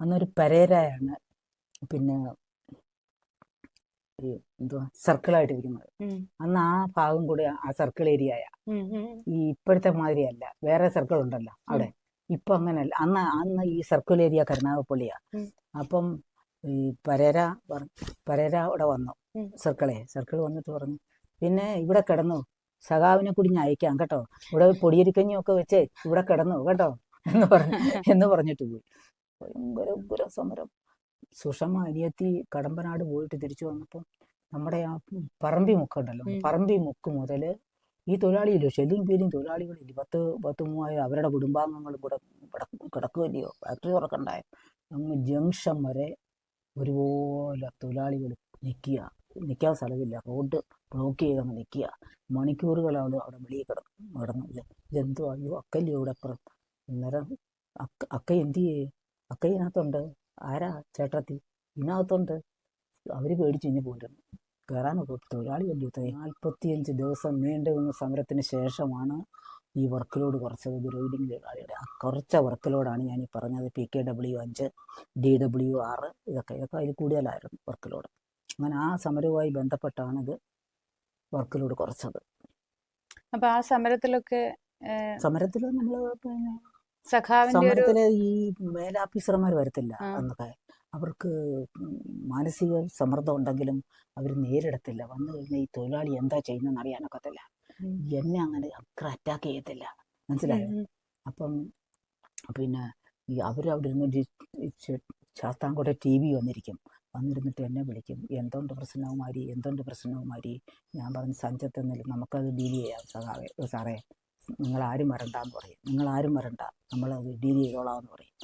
അന്നൊരു പരേരയാണ് പിന്നെ എന്തുവാ സർക്കിളായിട്ടിരിക്കുന്നത്. അന്ന് ആ ഭാഗം കൂടെ ആ സർക്കിൾ ഏരിയയ. ഈ ഇപ്പോഴത്തെ മാതിരിയല്ല. വേറെ സർക്കിൾ ഉണ്ടല്ലോ അവിടെ. ഇപ്പൊ അങ്ങനെയല്ല. അന്ന് ഈ സർക്കിൾ ഏരിയ കരുനാഗപ്പള്ളിയാ. അപ്പം ഈ പരേര അവിടെ വന്നു. സർക്കിൾ വന്നിട്ട് പറഞ്ഞു, പിന്നെ ഇവിടെ കിടന്നു സഖാവിനെ കൂടി ഞാൻ അയക്കാം കേട്ടോ, ഇവിടെ പൊടിയരിക്കഞ്ഞൊക്കെ വെച്ചേ ഇവിടെ കിടന്നു കേട്ടോ എന്ന് പറഞ്ഞിട്ട് പോയി. ഭയങ്കര ഉഗ്ര സമരം. സുഷമ അനിയത്തി കടമ്പനാട് പോയിട്ട് തിരിച്ചു വന്നപ്പോൾ നമ്മുടെ ആ പറമ്പി മുക്കുണ്ടല്ലോ, പറമ്പി മുക്ക് മുതൽ ഈ തൊഴിലാളിയില്ലോ, ഷെല്ലിങ് പീലിങ് തൊഴിലാളികളില്ല, 10-30 അവരുടെ കുടുംബാംഗങ്ങളും കൂടെ കിടക്കുകയല്ലയോ, ഫാക്ടറി തുറക്കണ്ടായോ. അങ്ങ് ജംഗ്ഷൻ വരെ ഒരുപോലെ തൊഴിലാളികൾ നിൽക്കാൻ സ്ഥലമില്ല. റോഡ് ബ്ലോക്ക് ചെയ്ത് അങ്ങ് നിൽക്കുക. മണിക്കൂറുകളാണ് അവിടെ വെളിയിൽ കിടന്നു. ഇതെന്തോ അയ്യോ അക്കല്ലേ ഇവിടെ അപ്പുറം. അന്നേരം അക്ക എന്ത് ചെയ്യേ? അക്ക ഇതിനകത്തുണ്ട്. ആരാ? ചേട്ടത്തി ഇതിനകത്തുണ്ട്. അവർ പേടിച്ച് ഇനി പോരുന്നു. കയറാനൊക്കെ തൊഴിലാളി വലിയ 45 ദിവസം നീണ്ടു നിന്ന സമരത്തിന് ശേഷമാണ് ഈ വർക്ക് ലോഡ് കുറച്ചത്. ഗ്രേഡിങ് തൊഴിലാളിയുടെ ആ കുറച്ച വർക്ക് ലോഡാണ് ഞാൻ ഈ പറഞ്ഞത്. PKW 5, DW 6 ഇതൊക്കെ അതിൽ കൂടുതലായിരുന്നു വർക്ക് ലോഡ്. അങ്ങനെ ആ സമരവുമായി ബന്ധപ്പെട്ടാണ് ഇത് വർക്ക് ലോഡ് കുറച്ചത്. അപ്പൊ ആ സമരത്തിൽ നമ്മൾ പിന്നെ സമരത്തില് ഈ മേലാഫീസർമാർ വരത്തില്ല. അന്നൊക്കെ അവർക്ക് മാനസിക സമ്മർദ്ദം ഉണ്ടെങ്കിലും അവർ നേരിടത്തില്ല. വന്നു കഴിഞ്ഞാൽ ഈ തൊഴിലാളി എന്താ ചെയ്യുന്നതെന്ന് അറിയാനൊക്കത്തില്ല. എന്നെ അങ്ങനെ അറ്റാക്ക് ചെയ്യത്തില്ല, മനസ്സിലായോ. അപ്പം പിന്നെ ഈ അവരവിടെ ഇരുന്ന് ശാസ്താംകോട്ടെ TV വന്നിരുന്നിട്ട് എന്നെ വിളിക്കും. എന്തുണ്ട് പ്രശ്നവുമാരി. ഞാൻ പറഞ്ഞു സഞ്ചത്തെന്നില്ല, നമുക്കത് ഡീൽ ചെയ്യാം സാറേ, നിങ്ങളാരും വരണ്ടെന്ന് പറയും. നമ്മളത് ഡീൽ ചെയ്തോളാമെന്ന് പറയും.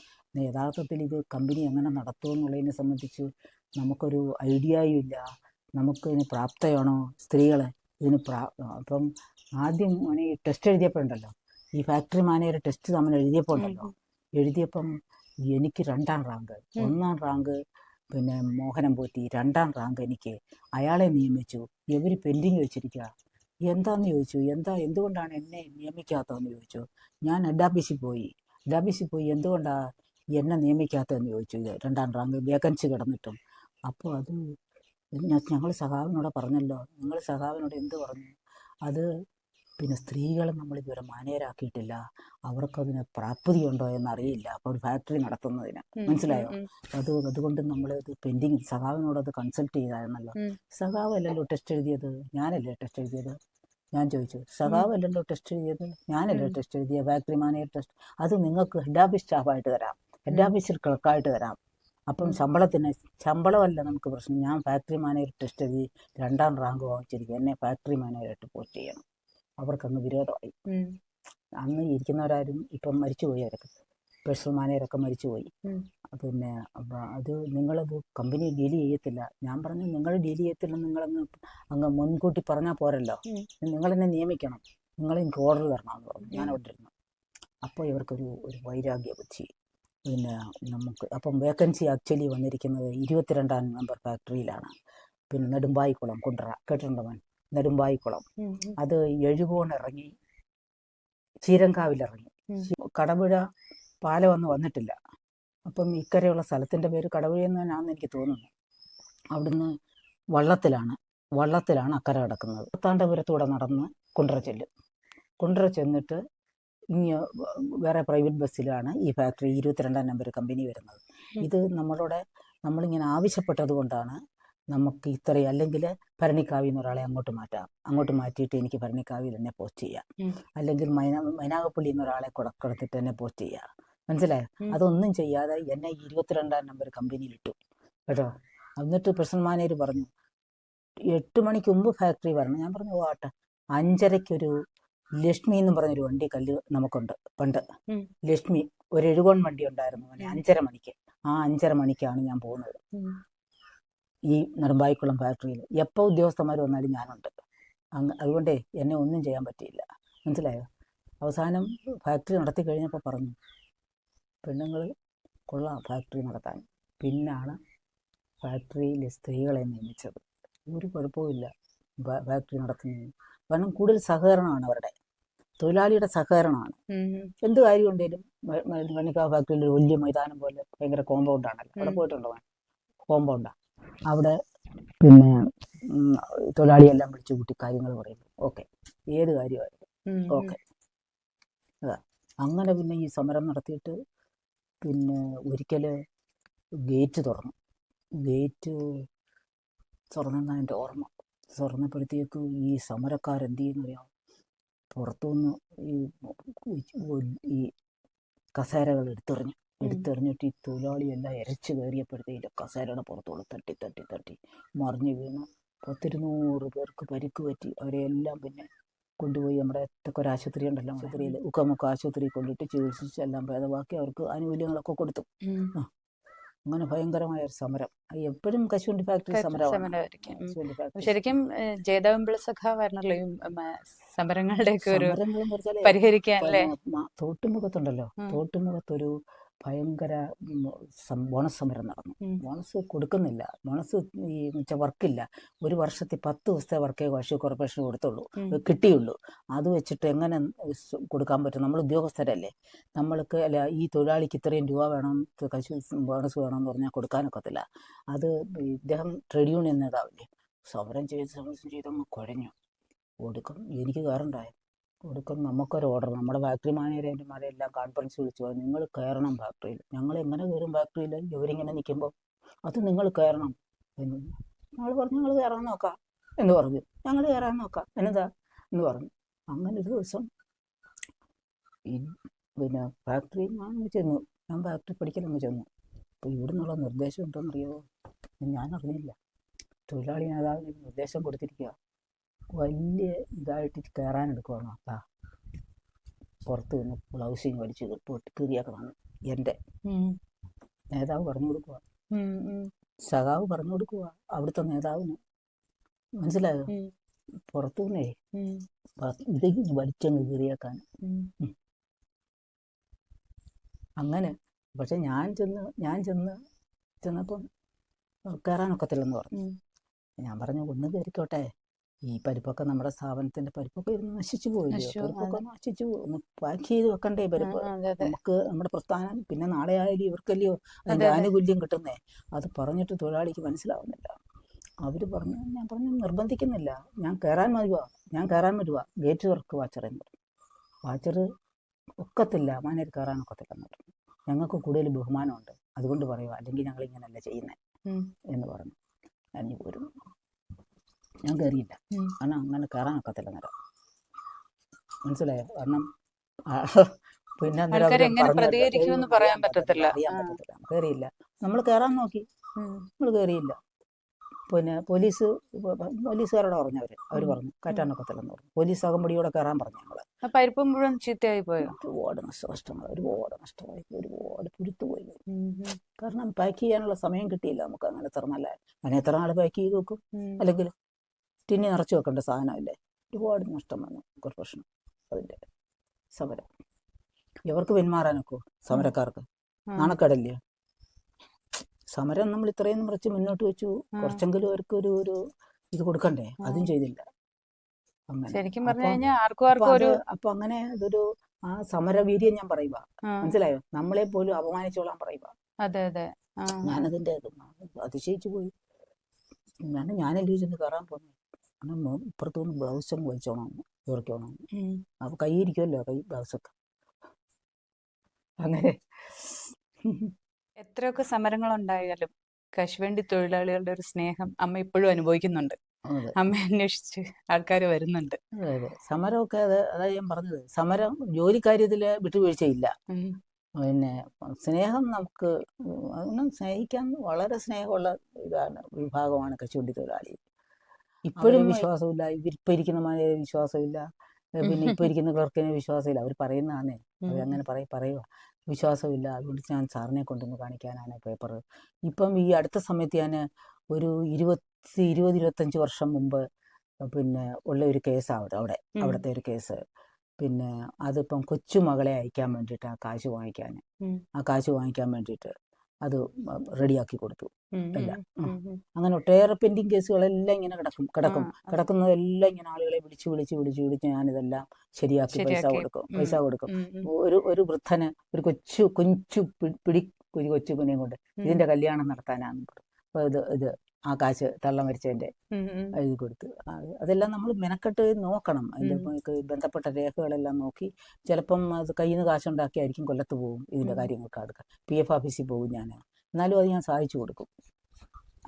യഥാർത്ഥത്തിൽ ഇത് കമ്പനി എങ്ങനെ നടത്തുമെന്നുള്ളതിനെ സംബന്ധിച്ച് നമുക്കൊരു ഐഡിയയും ഇല്ല. നമുക്കിതിന് പ്രാപ്തയാണോ സ്ത്രീകളെ ഇതിന് അപ്പം ആദ്യം ഈ ടെസ്റ്റ് എഴുതിയപ്പോഴുണ്ടല്ലോ, ഈ ഫാക്ടറി മാനേജർ ടെസ്റ്റ് നമ്മൾ എഴുതിയപ്പം എനിക്ക് 2ാം റാങ്ക്, 1ാം റാങ്ക് പിന്നെ മോഹനം പോറ്റി, 2ാം റാങ്ക് എനിക്ക്. അയാളെ നിയമിച്ചു. ഇവർ പെൻഡിങ് വെച്ചിരിക്കുക. എന്താന്ന് ചോദിച്ചു. എന്തുകൊണ്ടാണ് എന്നെ നിയമിക്കാത്തതെന്ന് ചോദിച്ചു. ഞാൻ ഹെഡ് ഓഫീസിൽ പോയി എന്തുകൊണ്ടാണ് എന്നെ നിയമിക്കാത്തതെന്ന് ചോദിച്ചു. 2ാം റാങ്ക് വേക്കൻസി കിടന്നിട്ടും. അപ്പോൾ അത് ഞങ്ങൾ സഖാവിനോട് പറഞ്ഞല്ലോ. നിങ്ങൾ സഖാവിനോട് എന്ത് പറഞ്ഞു? അത് പിന്നെ സ്ത്രീകളെ നമ്മളിതുവരെ മാനേജരാക്കിയിട്ടില്ല, അവർക്കതിന് പ്രാപ്തിയുണ്ടോ എന്നറിയില്ല. അപ്പോൾ ഒരു ഫാക്ടറി നടത്തുന്നതിന്, മനസ്സിലായോ. അതുകൊണ്ട് നമ്മളിത് പെൻഡിങ് സഖാവിനോടത് കൺസൾട്ട് ചെയ്തായിരുന്നല്ലോ. സഖാവല്ലല്ലോ ടെസ്റ്റ് എഴുതിയത്, ഞാനല്ലേ ടെസ്റ്റ് എഴുതിയത്? ഞാൻ ചോദിച്ചു. സഖാവല്ലല്ലോ ടെസ്റ്റ് എഴുതിയത്, ഞാനല്ലേ ടെസ്റ്റ് എഴുതിയ ഫാക്ടറി മാനേജർ ടെസ്റ്റ്. അത് നിങ്ങൾക്ക് ഹെഡ് ഓഫീസ് സ്റ്റാഫായിട്ട് തരാം, ഹെഡ് ഓഫീസിൽ ക്ലർക്കായിട്ട് തരാം. അപ്പം ശമ്പളമല്ല നമുക്ക് പ്രശ്നം. ഞാൻ ഫാക്ടറി മാനേജർ ടെസ്റ്റ് എഴുതി 2ാം റാങ്ക് വാങ്ങിച്ചിരിക്കും, എന്നെ ഫാക്ടറി മാനേജറായിട്ട് പോസ്റ്റ് ചെയ്യണം. അവർക്കന്ന് വിരോധമായി. അന്ന് ഇരിക്കുന്നവരാരും ഇപ്പം മരിച്ചുപോയി. അവരൊക്കെ പേഴ്സണൽ മാനേജറൊക്കെ മരിച്ചുപോയി. പിന്നെ അത് നിങ്ങളത് കമ്പനി ഡീൽ ചെയ്യത്തില്ല. ഞാൻ പറഞ്ഞു, നിങ്ങൾ ഡീൽ ചെയ്യത്തില്ലെന്ന് അങ്ങ് മുൻകൂട്ടി പറഞ്ഞാൽ പോരല്ലോ, നിങ്ങളെന്നെ നിയമിക്കണം, നിങ്ങൾ എനിക്ക് ഓർഡർ തരണമെന്ന് പറഞ്ഞു. ഞാൻ അവിടെ ഇരുന്നു. അപ്പോൾ ഇവർക്കൊരു വൈരാഗ്യ ബുദ്ധി. പിന്നെ നമുക്ക് അപ്പം വേക്കൻസി ആക്ച്വലി വന്നിരിക്കുന്നത് 22-ാം നമ്പർ ഫാക്ടറിയിലാണ്. പിന്നെ നെടുമ്പായിക്കുളം കുണ്ട്ര കേട്ടിട്ടുണ്ടോ മോൻ? നെടുമ്പായിക്കുളം. അത് എഴുകോൺ ഇറങ്ങി ചീരങ്കാവിലിറങ്ങി. കടപുഴ പാലമൊന്നും വന്നിട്ടില്ല. അപ്പം ഇക്കരെയുള്ള സ്ഥലത്തിൻ്റെ പേര് കടപുഴയെന്ന് തന്നെയാണെന്ന് എനിക്ക് തോന്നുന്നു. അവിടുന്ന് വള്ളത്തിലാണ് അക്കരെ കിടക്കുന്നത്. പത്താണ്ടപുരത്തൂടെ നടന്ന് കുണ്ട്ര ചെല്ലും. കുണ്ട്ര ചെന്നിട്ട് ഇനി വേറെ പ്രൈവറ്റ് ബസ്സിലാണ് ഈ ഫാക്ടറി 22-ാം നമ്പർ കമ്പനി വരുന്നത്. ഇത് നമ്മളിങ്ങനെ ആവശ്യപ്പെട്ടത് കൊണ്ടാണ് നമുക്ക് ഇത്രയും. അല്ലെങ്കിൽ ഭരണിക്കാവിൽ നിന്ന് ഒരാളെ അങ്ങോട്ട് മാറ്റിയിട്ട് എനിക്ക് ഭരണിക്കാവിൽ തന്നെ പോസ്റ്റ് ചെയ്യാം. അല്ലെങ്കിൽ മൈനാഗപ്പള്ളിയിൽ നിന്ന് ഒരാളെ കൊടുത്തിട്ട് തന്നെ പോസ്റ്റ് ചെയ്യാം. മനസ്സിലായോ? അതൊന്നും ചെയ്യാതെ എന്നെ 22-ാം നമ്പർ കമ്പനിയിലിട്ടു കേട്ടോ. എന്നിട്ട് പ്രസിഡന്റ് മാനേജർ പറഞ്ഞു 8 മണിക്ക് മുമ്പ് ഫാക്ടറി വരണം. ഞാൻ പറഞ്ഞു ആട്ടെ. 5:30-ക്കൊരു ലക്ഷ്മി എന്നും പറഞ്ഞൊരു വണ്ടി നമുക്കുണ്ട് പണ്ട്. ലക്ഷ്മി ഒരു എഴുകോൺ വണ്ടി ഉണ്ടായിരുന്നു 5:30 മണിക്ക്. ആ 5:30 മണിക്കാണ് ഞാൻ പോകുന്നത് ഈ നെടുമ്പായിക്കുളം ഫാക്ടറിയിൽ. എപ്പോൾ ഉദ്യോഗസ്ഥന്മാർ വന്നാലും ഞാനുണ്ട്. അതുകൊണ്ടേ എന്നെ ഒന്നും ചെയ്യാൻ പറ്റിയില്ല. മനസ്സിലായോ? അവസാനം ഫാക്ടറി നടത്തി കഴിഞ്ഞപ്പോൾ പറഞ്ഞു പെണ്ണുങ്ങൾ കൊള്ളാം ഫാക്ടറി നടത്താൻ. പിന്നാണ് ഫാക്ടറിയിൽ സ്ത്രീകളെ നിയമിച്ചത്. ഒരു കുഴപ്പമില്ല ഫാക്ടറി നടത്തുന്നതിന്. കാരണം കൂടുതൽ സഹകരണമാണ് അവരുടെ, തൊഴിലാളിയുടെ സഹകരണമാണ്. എന്ത് കാര്യം ഉണ്ടെങ്കിലും. മണിക്കാവ് ഫാക്ടറിയിൽ ഒരു വലിയ മൈതാനം പോലെ ഭയങ്കര കോമ്പൗണ്ടാണല്ലോ. അവിടെ പോയിട്ടുണ്ടോ? കോമ്പൗണ്ടാണ്. അവിടെ പിന്നെ തൊഴിലാളിയെല്ലാം വിളിച്ചു കൂട്ടി കാര്യങ്ങൾ പറയുന്നു. ഓക്കെ, ഏത് കാര്യമായിരുന്നു ഓക്കെ. അതാ അങ്ങനെ. പിന്നെ ഈ സമരം നടത്തിയിട്ട് പിന്നെ ഒരിക്കൽ ഗേറ്റ് തുറന്നെന്നാണ് എൻ്റെ ഓർമ്മ. തുറന്നപ്പോഴത്തേക്ക് ഈ സമരക്കാരെന്ത് ചെയ്യുന്നറിയാം? പുറത്തുനിന്ന് ഈ കസേരകൾ എടുത്തെറിഞ്ഞിട്ട് ഈ തൊഴിലാളിയെല്ലാം ഇരച്ചു കയറിയപ്പോഴത്തേക്ക് കസേരയുടെ പുറത്തോളം തട്ടി മറിഞ്ഞു വീണ് 10-200 പേർക്ക് പരിക്ക് പറ്റി. അവരെല്ലാം പിന്നെ കൊണ്ടുപോയി നമ്മുടെ തെക്കൊരു ആശുപത്രി ഉണ്ടല്ലോ, ആശുപത്രിയിൽ ഉക്കമുക്ക ആശുപത്രിയിൽ കൊണ്ടിട്ട് ചികിത്സിച്ച് എല്ലാം ഭേദമാക്കി. അവർക്ക് ആനുകൂല്യങ്ങളൊക്കെ കൊടുത്തു. അങ്ങനെ ഭയങ്കരമായ ഒരു സമരം. എപ്പോഴും കശുവണ്ടി ഫാക്ടറി സമരമാണ്. ശരിക്കും ജയദേവൻ സഖാവായിരുന്നല്ലോ സമരങ്ങളുടെയൊക്കെ ഒരു പരിഹരിക്കാൻ. തോട്ടുമുഖത്തുണ്ടല്ലോ, തോട്ടുമുഖത്തൊരു ഭയങ്കര ബോണസ് സമരം നടന്നു. ബോണസ് കൊടുക്കുന്നില്ല. ബോണസ് വർക്കില്ല. ഒരു വർഷത്തിൽ 10 ദിവസത്തെ വർക്കേ കാർഷിക കോർപ്പറേഷന് കിട്ടിയുള്ളൂ. അത് വെച്ചിട്ട് എങ്ങനെ കൊടുക്കാൻ പറ്റും? നമ്മൾ ഉദ്യോഗസ്ഥരല്ലേ. നമ്മൾക്ക് അല്ല ഈ തൊഴിലാളിക്ക് ഇത്രയും രൂപ വേണം, ബോണസ് വേണമെന്ന് പറഞ്ഞാൽ കൊടുക്കാനൊക്കത്തില്ല. അത് ഇദ്ദേഹം ട്രേഡ് യൂണിയൻ നേതാവില്ലേ, സമരം ചെയ്തങ്ങ് കുഴഞ്ഞു. എനിക്ക് കയറണ്ടായ കൊടുക്കും. നമുക്കൊരു ഓർഡർ, നമ്മുടെ ഫാക്ടറി മാനേജർമാരെല്ലാം കോൺഫറൻസ് വിളിച്ചു പറഞ്ഞു നിങ്ങൾ കയറണം ഫാക്ടറിയിൽ. ഞങ്ങൾ എങ്ങനെ കയറും ഫാക്ടറിയിൽ? ഇവരിങ്ങനെ നിൽക്കുമ്പോൾ അത് നിങ്ങൾ കയറണം എന്ന് ഞങ്ങൾ പറഞ്ഞു. ഞങ്ങൾ കയറാൻ നോക്കാം എന്ന് പറഞ്ഞു. ഞങ്ങൾ കയറാൻ നോക്കാം എന്നതാ എന്ന് പറഞ്ഞു. അങ്ങനെ ഒരു ദിവസം പിന്നെ ഫാക്ടറി ഞാൻ ഫാക്ടറി പഠിക്കലങ്ങ് ചെന്നു. അപ്പോൾ ഇവിടെ നിന്നുള്ള നിർദ്ദേശം ഉണ്ടോയെന്നറിയാമോ? ഞാൻ അറിഞ്ഞില്ല. തൊഴിലാളി നേതാവിന് നിർദ്ദേശം കൊടുത്തിരിക്കുക, വലിയ ഇതായിട്ട് കയറാനെടുക്കുവാണ്. അപ്പാ പുറത്ത് നിന്ന് ബ്ലൗസിങ് വലിച്ച് കീറിയാക്കണം. എൻ്റെ നേതാവ് പറഞ്ഞു കൊടുക്കുക, സഖാവ് പറഞ്ഞു കൊടുക്കുക അവിടുത്തെ നേതാവിന്. മനസ്സിലായോ? പുറത്തുനിന്നേ ഇത് വലിച്ചങ്ങ് കീറിയാക്കാൻ. അങ്ങനെ. പക്ഷെ ഞാൻ ചെന്നപ്പം കയറാനൊക്കത്തില്ലെന്ന് പറഞ്ഞു. ഞാൻ പറഞ്ഞു ഒന്ന് കയറിക്കോട്ടെ, ഈ പരിപ്പൊക്കെ നമ്മുടെ സ്ഥാപനത്തിന്റെ പരിപ്പൊക്കെ ഇരുന്ന് നശിച്ചു പോയില്ലേ, പരിപ്പൊക്കെ നശിച്ചു ഒന്ന് പാക്ക് ചെയ്ത് വെക്കണ്ടേ പരിപ്പ് നമുക്ക്, നമ്മുടെ പ്രസ്ഥാനം. പിന്നെ നാളെ ആയാലും ഇവർക്കല്ലയോ അതിന്റെ ആനുകൂല്യം കിട്ടുന്നേ. അത് പറഞ്ഞിട്ട് തൊഴിലാളിക്ക് മനസ്സിലാവുന്നില്ല. അവര് പറഞ്ഞു, ഞാൻ പറഞ്ഞു നിർബന്ധിക്കുന്നില്ല, ഞാൻ കയറാൻ വരുവാ, ഗേറ്റ് തുറക്ക് വാച്ചറെന്ന് പറഞ്ഞു. വാച്ചർ ഒക്കത്തില്ല, മാനേജർ കയറാൻ ഒക്കത്തില്ലെന്ന് പറഞ്ഞു. ഞങ്ങൾക്ക് കൂടുതൽ ബഹുമാനമുണ്ട്, അതുകൊണ്ട് പറയുക, അല്ലെങ്കിൽ ഞങ്ങൾ ഇങ്ങനെയല്ല ചെയ്യുന്നത് എന്ന് പറഞ്ഞു. ഞാൻ പോരുന്നു. ഞാൻ കയറിയില്ല, കാരണം അങ്ങനെ കയറാൻ ഒക്കത്തില്ല നേരം. മനസ്സിലായോ? കാരണം പിന്നെ അറിയാൻ പറ്റത്തില്ല. കയറിയില്ല. നമ്മൾ കയറാൻ നോക്കി, നമ്മൾ കയറിയില്ല. പിന്നെ പോലീസുകാരോട് പറഞ്ഞു. അവർ പറഞ്ഞു കയറ്റാനൊക്കത്തില്ലെന്ന് പറഞ്ഞു. പോലീസ് അകമ്പടിയോടെ കയറാൻ പറഞ്ഞു. ഞങ്ങള് പരിപ്പ് മുഴുവൻ ചീത്തയായി പോയോ? ഒരുപാട് നഷ്ടമായി, ഒരുപാട് പുരുത്തുപോയി. കാരണം പാക്ക് ചെയ്യാനുള്ള സമയം കിട്ടിയില്ല നമുക്ക്. അങ്ങനെ എത്ര നാൾ പാക്ക് ചെയ്ത് വെക്കും? അല്ലെങ്കിൽ ടിന്നി നിറച്ച് വെക്കേണ്ട സാധനമല്ലേ. ഒരുപാട് നഷ്ടം വന്നു കോർപ്പറേഷൻ. അതിൻ്റെ സമരം ഇവർക്ക് പിന്മാറാനൊക്കെ സമരക്കാർക്ക് നാണക്കേടല്ലേ? സമരം നമ്മൾ ഇത്രയും കുറച്ച് മുന്നോട്ട് വെച്ചു, കുറച്ചെങ്കിലും അവർക്ക് ഒരു ഇത് കൊടുക്കണ്ടേ? അതും ചെയ്തില്ല. ശരിക്കും പറഞ്ഞു കഴിഞ്ഞാൽ ആർക്കും അപ്പൊ അങ്ങനെ അതൊരു ആ സമരവീര്യം ഞാൻ പറയുക, മനസ്സിലായോ? നമ്മളെ പോലും അപമാനിച്ചോളാൻ പറയുക. അതെ അതെ. ഞാനതിന്റെ അതിശയിച്ചു പോയി. ഞാനല്ലേ ചെന്ന് കയറാൻ പോന്നു, ഇപ്പുറത്തുനിന്ന് ബ്ലൗസും വലിച്ചോണം ചോറിക്കോണം. അപ്പൊ കൈ ഇരിക്കുമല്ലോ, കൈ ബ്ലൗസൊക്കെ. അങ്ങനെ എത്രയൊക്കെ സമരങ്ങൾ ഉണ്ടായാലും കശുവണ്ടി തൊഴിലാളികളുടെ ഒരു സ്നേഹം അമ്മ ഇപ്പോഴും അനുഭവിക്കുന്നുണ്ട്. അമ്മ അന്വേഷിച്ച് ആൾക്കാർ വരുന്നുണ്ട്. അതെ അതെ, സമരമൊക്കെ അതാ ഞാൻ പറഞ്ഞത്, സമരം ജോലിക്കാര്യത്തില് വിട്ടുവീഴ്ചയില്ല. പിന്നെ സ്നേഹം നമുക്ക് അങ്ങനെ സ്നേഹിക്കാൻ വളരെ സ്നേഹമുള്ള വിഭാഗമാണ് കശുവണ്ടി തൊഴിലാളി. ഇപ്പോഴും വിശ്വാസമില്ല, ഇപ്പൊ ഇരിക്കുന്ന മാനേജർ വിശ്വാസമില്ല, പിന്നെ ഇപ്പൊ ഇരിക്കുന്ന ക്ലർക്കിന് വിശ്വാസമില്ല. അവർ പറയുന്നതാണേ, അവരങ്ങനെ പറയുക, വിശ്വാസമില്ല. അതുകൊണ്ട് ഞാൻ സാറിനെ കൊണ്ടൊന്ന് കാണിക്കാനാണ് പേപ്പർ. ഇപ്പം ഈ അടുത്ത സമയത്ത് ഞാൻ ഒരു 20-25 വർഷം മുമ്പ് പിന്നെ ഉള്ള ഒരു കേസാണ് അവിടുത്തെ ഒരു കേസ്. പിന്നെ അതിപ്പം കൊച്ചുമകളെ അയക്കാൻ വേണ്ടിയിട്ട് ആ കാശ് വാങ്ങിക്കാൻ വേണ്ടിയിട്ട് അത് റെഡിയാക്കി കൊടുത്തു എല്ലാം. അങ്ങനെ ഒട്ടേറെ പെൻഡിങ് കേസുകളെല്ലാം ഇങ്ങനെ കിടക്കുന്നതെല്ലാം ഇങ്ങനെ ആളുകളെ വിളിച്ച് ഞാനിതെല്ലാം ശരിയാക്കി പൈസ കൊടുക്കും. ഒരു വൃദ്ധന് ഒരു കൊച്ചു കുഞ്ഞിനെ കൊണ്ട് ഇതിന്റെ കല്യാണം നടത്താനാണ്. അപ്പോൾ ഇത് ആ കാശ് തള്ള മരിച്ചതിന്റെ എഴുതി കൊടുത്ത്. അതെല്ലാം നമ്മൾ മെനക്കെട്ട് നോക്കണം. അതിന്റെ ബന്ധപ്പെട്ട രേഖകളെല്ലാം നോക്കി, ചിലപ്പം അത് കയ്യിൽ നിന്ന് കാശുണ്ടാക്കിയായിരിക്കും കൊല്ലത്ത് പോകും ഇതിന്റെ കാര്യങ്ങൾക്ക് അടുക്കാൻ. PF ഓഫീസിൽ പോകും ഞാൻ, എന്നാലും അത് ഞാൻ സഹായിച്ചു കൊടുക്കും.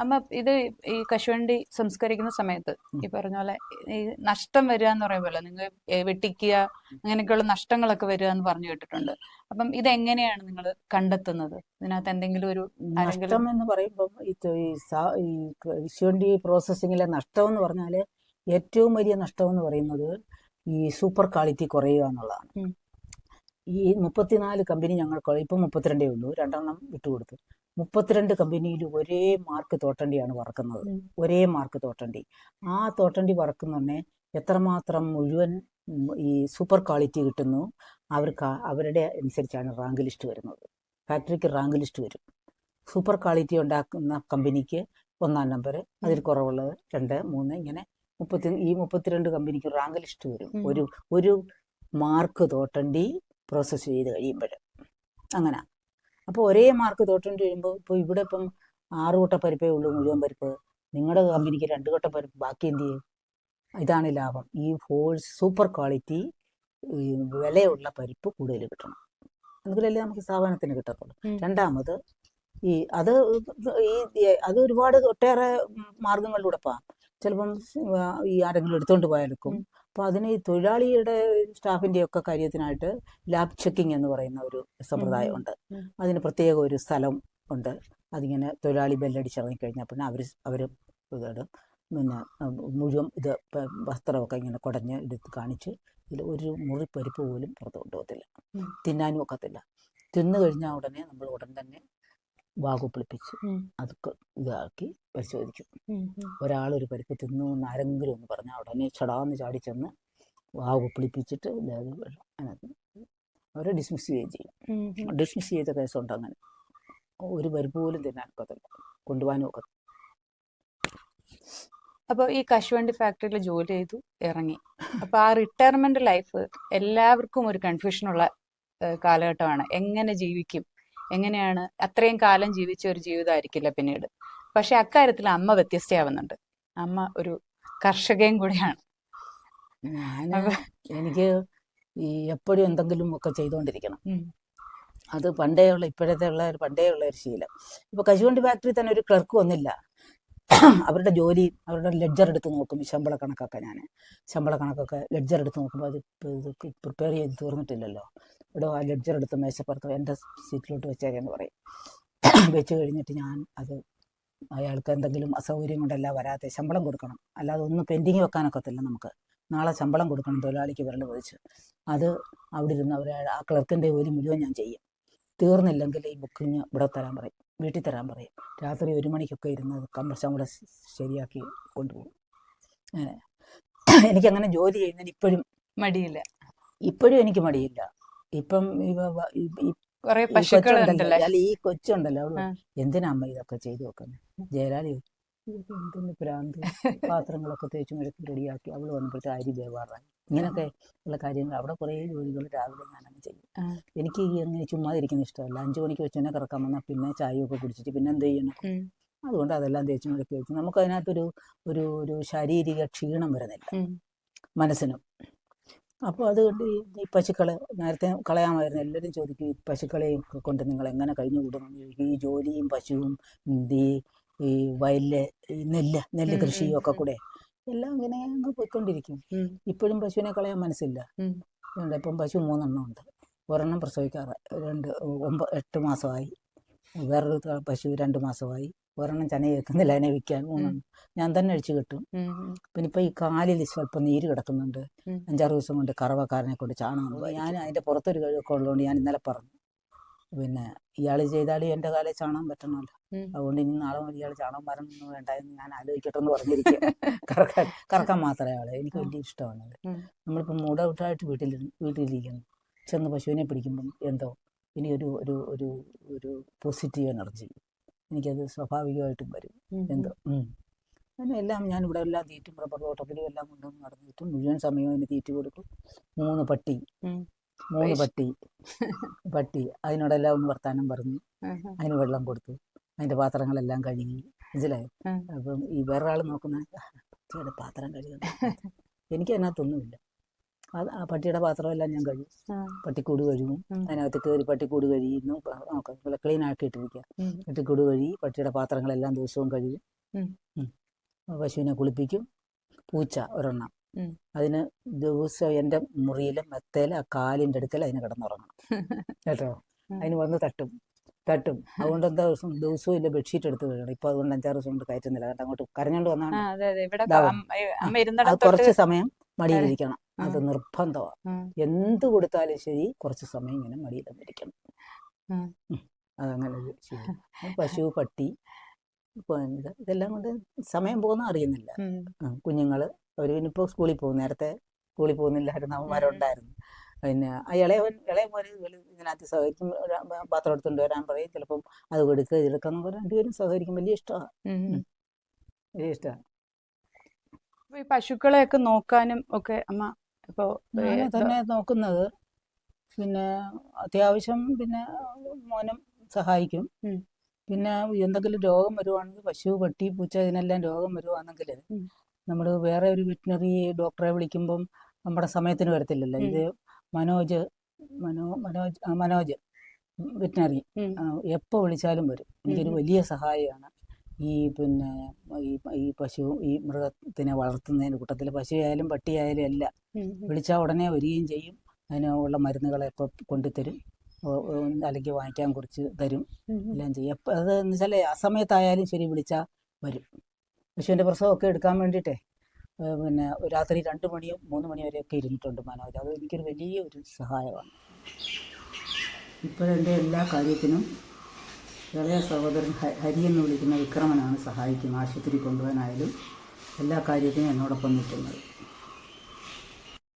അമ്മ ഇത് ഈ കശുവണ്ടി സംസ്കരിക്കുന്ന സമയത്ത് ഈ പറഞ്ഞ പോലെ ഈ നഷ്ടം വരിക എന്ന് പറയുമ്പോൾ നിങ്ങൾ വെട്ടിക്കുക അങ്ങനെയൊക്കെയുള്ള നഷ്ടങ്ങളൊക്കെ വരിക എന്ന് പറഞ്ഞു കേട്ടിട്ടുണ്ട്. അപ്പം ഇതെങ്ങനെയാണ് നിങ്ങൾ കണ്ടെത്തുന്നത്? ഇതിനകത്ത് എന്തെങ്കിലും ഒരു നഷ്ടം എന്ന് പറയുമ്പം ഈ കശുവണ്ടി പ്രോസസ്സിങ്ങിലെ നഷ്ടം എന്ന് പറഞ്ഞാൽ ഏറ്റവും വലിയ നഷ്ടം എന്ന് പറയുന്നത് ഈ സൂപ്പർ ക്വാളിറ്റി കുറയുക എന്നുള്ളതാണ്. ഈ 34 കമ്പനി ഞങ്ങൾക്ക് ഇപ്പം 32 ഉള്ളൂ, 2 എണ്ണം വിട്ടുകൊടുത്തു. 32 കമ്പനിയിൽ ഒരേ മാർക്ക് തോട്ടണ്ടിയാണ് വറക്കുന്നത്, ഒരേ മാർക്ക് തോട്ടണ്ടി. ആ തോട്ടണ്ടി വറക്കുന്നതന്നെ എത്രമാത്രം മുഴുവൻ ഈ സൂപ്പർ ക്വാളിറ്റി കിട്ടുന്നു അവരുടെ അനുസരിച്ചാണ് റാങ്ക് ലിസ്റ്റ് വരുന്നത്. ഫാക്ടറിക്ക് റാങ്ക് ലിസ്റ്റ് വരും. സൂപ്പർ ക്വാളിറ്റി ഉണ്ടാക്കുന്ന കമ്പനിക്ക് 1-ാം നമ്പർ, അതിൽ കുറവുള്ളത് 2, 3, ഇങ്ങനെ 32 കമ്പനിക്ക് റാങ്ക് ലിസ്റ്റ് വരും. ഒരു മാർക്ക് തോട്ടണ്ടി പ്രോസസ്സ് ചെയ്ത് കഴിയുമ്പോൾ അങ്ങനെ. അപ്പോൾ ഒരേ മാർക്ക് തോട്ടണ്ടി കഴിയുമ്പോൾ ഇപ്പോൾ ഇവിടെ ഇപ്പം 6 കൊട്ട പരിപ്പേ ഉള്ളൂ മുഴുവൻ പരിപ്പ്, നിങ്ങളുടെ കമ്പനിക്ക് 2 കൊട്ട പരിപ്പ്, ബാക്കി എന്ത് ചെയ്യും? ഇതാണ് ലാഭം. ഈ സൂപ്പർ ക്വാളിറ്റി വിലയുള്ള പരിപ്പ് കൂടുതൽ കിട്ടണം, എങ്കിലല്ലേ നമുക്ക് സ്ഥാപനത്തിന് കിട്ടത്തുള്ളൂ. രണ്ടാമത് അത് ഒരുപാട് ഒട്ടേറെ മാർഗങ്ങളിലൂടെ പോകാം. ചിലപ്പം ഈ ആരെങ്കിലും എടുത്തുകൊണ്ട് പോയാലെടുക്കും. അപ്പോൾ അതിന് ഈ തൊഴിലാളിയുടെ സ്റ്റാഫിൻ്റെ ഒക്കെ കാര്യത്തിനായിട്ട് ലാബ് ചെക്കിങ് എന്ന് പറയുന്ന ഒരു സമ്പ്രദായമുണ്ട്. അതിന് പ്രത്യേക ഒരു സ്ഥലം ഉണ്ട്. അതിങ്ങനെ തൊഴിലാളി ബെല്ലടിച്ചിറങ്ങിക്കഴിഞ്ഞാൽ പിന്നെ അവർ ഇതും പിന്നെ മുഴുവൻ ഇത് വസ്ത്രമൊക്കെ ഇങ്ങനെ കുടഞ്ഞ് എടുത്ത് കാണിച്ച് ഇതിൽ ഒരു മുറി പരിപ്പ് പോലും പുറത്ത് കൊണ്ടുപോകത്തില്ല, തിന്നാനും ഒക്കത്തില്ല. തിന്നു കഴിഞ്ഞാൽ ഉടനെ നമ്മൾ ഉടൻ തന്നെ വാകുപ്പിളിപ്പിച്ച് അതൊക്കെ ഇതാക്കി പരിശോധിക്കും. ഒരാളൊരു പരിപ്പ് തിന്നു എന്ന് ആരെങ്കിലും ഒന്ന് പറഞ്ഞാൽ ഉടനെ ചടാന്ന് ചാടി ചെന്ന് വാകുപ്പിളിപ്പിച്ചിട്ട് അതിനകത്ത് അവരെ ഡിസ്മിസ് ചെയ്യുകയും ചെയ്യും. ഡിസ്മിസ് ചെയ്ത കേസുണ്ട്. അങ്ങനെ ഒരു പരിപ്പ് പോലും തിന്നാൻ ഒക്കത്തില്ല, കൊണ്ടുപോകാനും ഒക്കത്തില്ല. അപ്പോൾ ഈ കശുവണ്ടി ഫാക്ടറിയിൽ ജോലി ചെയ്തു ഇറങ്ങി. അപ്പോൾ ആ റിട്ടയർമെന്റ് ലൈഫ് എല്ലാവർക്കും ഒരു കൺഫ്യൂഷനുള്ള കാലഘട്ടമാണ്. എങ്ങനെ ജീവിക്കും, എങ്ങനെയാണ്? അത്രയും കാലം ജീവിച്ച ഒരു ജീവിതമായിരിക്കില്ല പിന്നീട്. പക്ഷെ അക്കാര്യത്തിൽ അമ്മ വ്യത്യസ്തയാവുന്നുണ്ട്. അമ്മ ഒരു കർഷകയും കൂടിയാണ്. എനിക്ക് ഈ എപ്പോഴും എന്തെങ്കിലും ഒക്കെ ചെയ്തുകൊണ്ടിരിക്കണം. അത് പണ്ടേ ഉള്ള ഒരു ശീലം. ഇപ്പോൾ കശുവണ്ടി ഫാക്ടറി തന്നെ ഒരു ക്ലർക്ക് വന്നില്ല. അവരുടെ ജോലി, അവരുടെ ലെഡ്ജർ എടുത്ത് നോക്കും. ശമ്പള കണക്കൊക്കെ ലെഡ്ജർ എടുത്ത് നോക്കുമ്പോൾ അത് പ്രിപ്പയർ ചെയ്ത് തീർന്നിട്ടില്ലല്ലോ, ഇവിടെ ആ ലെഡ്ജർ എടുത്ത് മേശപ്പുറത്ത് എൻ്റെ സീറ്റിലോട്ട് വെച്ചേക്കെന്ന് പറയും. വെച്ച് കഴിഞ്ഞിട്ട് ഞാൻ അത് അയാൾക്ക് എന്തെങ്കിലും അസൗകര്യം കൊണ്ടല്ല വരാതെ ശമ്പളം കൊടുക്കണം, അല്ലാതെ ഒന്ന് പെൻഡിങ് വെക്കാനൊക്കത്തില്ല നമുക്ക്. നാളെ ശമ്പളം കൊടുക്കണം തൊഴിലാളിക്ക് വിരൽ പതിച്ച്. അത് അവിടെ ഇരുന്ന് ആ ക്ലർക്കിൻ്റെ ജോലി മുഴുവൻ ഞാൻ ചെയ്യും. തീർന്നില്ലെങ്കിൽ ഈ ബുക്കിങ് ഇവിടെ തരാൻ പറയും, വീട്ടിൽ തരാൻ പറയും. രാത്രി 1 മണിക്കൊക്കെ ഇരുന്ന് കമ്പർഷം കൂടെ ശരിയാക്കി കൊണ്ടുപോകും. അങ്ങനെ എനിക്കങ്ങനെ ജോലി ചെയ്യുന്നതിന് ഇപ്പോഴും മടിയില്ല. ഇപ്പോഴും എനിക്ക് മടിയില്ല. ഇപ്പം കുറെ ഈ പശുക്കൾ കൊച്ചുണ്ടല്ലോ, ഉണ്ടല്ലേ? അല്ല ഈ കൊച്ചുണ്ടല്ലോ, അവള് ആ. എന്തിനാ അമ്മ ഇതൊക്കെ ചെയ്തു വെക്കുന്നത്? ജയലാലി ഇതൊക്കെ എന്തിന് പ്രാന്ത്, പാത്രങ്ങളൊക്കെ തേച്ച് മെഴുക്കി റെഡിയാക്കി അവള് വന്നപ്പോഴത്തെ അരി വേവാറായി, ഇങ്ങനെയൊക്കെ ഉള്ള കാര്യങ്ങൾ. അവിടെ കുറേ ജോലികൾ രാവിലെ ഞാനങ്ങ് ചെയ്യും. ആ. എനിക്ക് ഈ അങ്ങനെ ചുമ്മാ ഇരിക്കുന്ന ഇഷ്ടമല്ല. 5 മണിക്ക് വെച്ചെന്നെ കിടക്കാൻ വന്നാൽ പിന്നെ ചായയൊക്കെ കുടിച്ചിട്ട് പിന്നെ എന്ത് ചെയ്യണം? അതുകൊണ്ട് അതെല്ലാം തേച്ച് മെഴുക്കി വെച്ച് നമുക്ക് അതിനകത്തൊരു ഒരു ഒരു ശാരീരിക ക്ഷീണം വരുന്നില്ല മനസ്സിനും. അപ്പോൾ അതുകൊണ്ട് ഈ പശുക്കളെ നേരത്തെ കളയാമായിരുന്നു. എല്ലാവരും ചോദിക്കും, ഈ പശുക്കളെയും കൊണ്ട് നിങ്ങൾ എങ്ങനെ കഴിഞ്ഞു കൂടുന്നു? ഈ ജോലിയും പശുവും ഈ വയലിലെ ഈ നെല്ല് കൃഷിയും ഒക്കെ കൂടെ എല്ലാം ഇങ്ങനെ അങ്ങ് പോയിക്കൊണ്ടിരിക്കും. ഇപ്പോഴും പശുവിനെ കളയാൻ മനസ്സില്ല. ഇപ്പം പശു 3 എണ്ണം ഉണ്ട്. ഒരെണ്ണം പ്രസവിക്കാറായി, 8 മാസമായി. വേറൊരു പശു 2 മാസമായി. ഒരെണ്ണം ചന കേൾക്കുന്നില്ല, അതിനെ വിൽക്കാൻ 3 എണ്ണം ഞാൻ തന്നെ അഴിച്ചു കിട്ടും. പിന്നെ ഇപ്പം ഈ കാലിൽ സ്വല്പം നീര് കിടക്കുന്നുണ്ട്. 5-6 ദിവസം കൊണ്ട് കറവക്കാരനെ കൊണ്ട് ചാണകം. ഞാൻ അതിൻ്റെ പുറത്തൊരു കഴിവൊക്കെ ഉള്ളതുകൊണ്ട് ഞാൻ ഇന്നലെ പറഞ്ഞു, പിന്നെ ഇയാൾ ചെയ്താലും എൻ്റെ കാലിൽ ചാണകം പറ്റണമല്ലോ, അതുകൊണ്ട് ഇനി നാളെ മുതൽ ഇയാൾ ചാണകം വരണമെന്ന് വേണ്ട എന്ന് ഞാൻ ആലോചിക്കട്ടെ എന്ന് പറഞ്ഞിരിക്കുക. കറക്കാൻ മാത്രമേ ആളെ എനിക്ക് വലിയ ഇഷ്ടമാണത്. നമ്മളിപ്പോൾ മൂടൗട്ടായിട്ട് വീട്ടിലിരിക്കുന്നു, ചെന്ന് പശുവിനെ പിടിക്കുമ്പം എന്തോ ഇനി ഒരു പോസിറ്റീവ് എനർജി എനിക്കത് സ്വാഭാവികമായിട്ടും വരും. എന്തോ അതിനെല്ലാം ഞാൻ ഇവിടെ എല്ലാം തീറ്റും, റബ്ബർ തോട്ടത്തിലും എല്ലാം കൊണ്ടുവന്ന് നടന്നിട്ട് മുഴുവൻ സമയവും അതിന് തീറ്റ കൊടുക്കും. 3 പട്ടി അതിനോടെല്ലാം ഒന്ന് വർത്താനം പറഞ്ഞു, അതിന് വെള്ളം കൊടുത്തു, അതിൻ്റെ പാത്രങ്ങളെല്ലാം കഴുകി. മനസ്സിലായോ? അപ്പം ഈ വേറൊരാൾ നോക്കുന്ന പട്ടിയുടെ പാത്രം കഴുകുന്നു, എനിക്ക് അതിനകത്തൊന്നുമില്ല. ആ പട്ടിയുടെ പാത്രമെല്ലാം ഞാൻ കഴുകും, പട്ടിക്കൂട് കഴുകും, അതിനകത്ത് കയറി പട്ടിക്കൂട് കഴിയുന്നു, ക്ലീൻ ആക്കിയിട്ടിരിക്കുക. പട്ടിക്കൂട് കഴുകി പട്ടിയുടെ പാത്രങ്ങളെല്ലാം ദിവസവും കഴുകും. പശുവിനെ കുളിപ്പിക്കും. പൂച്ച ഒരെണ്ണം, അതിന് ദിവസം എൻ്റെ മുറിയിലെ മെത്തയിൽ ആ കാലിൻ്റെ അടുക്കൽ അതിന് കിടന്നുറങ്ങണം കേട്ടോ. അതിന് വന്ന് തട്ടും. അതുകൊണ്ട് എന്താ ദിവസവും ഇല്ല ബെഡ്ഷീറ്റ് എടുത്ത് കഴുകണം. ഇപ്പൊ അതുകൊണ്ട് 5-6 ദിവസം കൊണ്ട് കയറ്റുന്നില്ല, കേട്ടോ. അങ്ങോട്ട് കരഞ്ഞോണ്ട് വന്നാണ്. അത് കുറച്ച് സമയം മടിയിലിരിക്കണം, അത് നിർബന്ധമാണ്. എന്ത് കൊടുത്താലും ശരി കുറച്ച് സമയം ഇങ്ങനെ മടിയിലിരിക്കണം. അതങ്ങനെ ശരി. പശു, പട്ടി, ഇതെല്ലാം കൊണ്ട് സമയം പോകുന്ന അറിയുന്നില്ല. കുഞ്ഞുങ്ങള് അവർ പിന്നിപ്പോൾ സ്കൂളിൽ പോകും. നേരത്തെ സ്കൂളിൽ പോകുന്നില്ലായിരുന്നു, അവന്മാരുണ്ടായിരുന്നു. പിന്നെ ഇളയ മോന് ഇതിനകത്ത് സഹകരിക്കും. പാത്രം എടുത്തുകൊണ്ട് വരാൻ പറയും, ചിലപ്പം അത് കൊടുക്കുക ഇതെടുക്കാന്ന് പറഞ്ഞാൽ 2 പേരും സഹകരിക്കും. വലിയ ഇഷ്ടമാണ്. ഈ പശുക്കളെയൊക്കെ നോക്കാനും ഒക്കെ അമ്മ ഇപ്പോൾ തന്നെ നോക്കുന്നത്. പിന്നെ അത്യാവശ്യം പിന്നെ മോനും സഹായിക്കും. പിന്നെ എന്തെങ്കിലും രോഗം വരുവാണെങ്കിൽ, പശു, പട്ടി, പൂച്ച ഇതിനെല്ലാം രോഗം വരുവാണെങ്കിൽ നമ്മൾ വേറെ ഒരു വെറ്റിനറി ഡോക്ടറെ വിളിക്കുമ്പം നമ്മുടെ സമയത്തിന് വരത്തില്ലല്ലോ. ഇത് മനോജ് വെറ്റിനറി എപ്പോൾ വിളിച്ചാലും വരും. എനിക്കൊരു വലിയ സഹായമാണ്. പിന്നെ ഈ പശു, ഈ മൃഗത്തിനെ വളർത്തുന്നതിന് കൂട്ടത്തിൽ പശുവായാലും പട്ടിയായാലും എല്ലാം വിളിച്ചാൽ ഉടനെ വരികയും ചെയ്യും. അതിനുള്ള മരുന്നുകളെപ്പോൾ കൊണ്ടുതരും, അല്ലെങ്കിൽ വാങ്ങിക്കാൻ കുറിച്ച് തരും, എല്ലാം ചെയ്യും. അത് എന്ന് വെച്ചാൽ അസമയത്തായാലും ശരി വിളിച്ചാൽ വരും. പശുവിൻ്റെ പ്രസവമൊക്കെ എടുക്കാൻ വേണ്ടിയിട്ടേ പിന്നെ രാത്രി 2 മണിയും 3 മണി വരെയൊക്കെ ഇരുന്നിട്ടുണ്ട് മനോജ്. അത് എനിക്കൊരു വലിയ ഒരു സഹായമാണ്. ഇപ്പോഴെൻ്റെ എല്ലാ കാര്യത്തിനും ഇളയ സഹോദരൻ ഹരി എന്ന് വിളിക്കുന്ന വിക്രമനാണ് സഹായിക്കുന്നത്. ആശുപത്രി കൊണ്ടുപോകാനായാലും എല്ലാ കാര്യത്തിനും എന്നോടൊപ്പം നിൽക്കുന്നത്.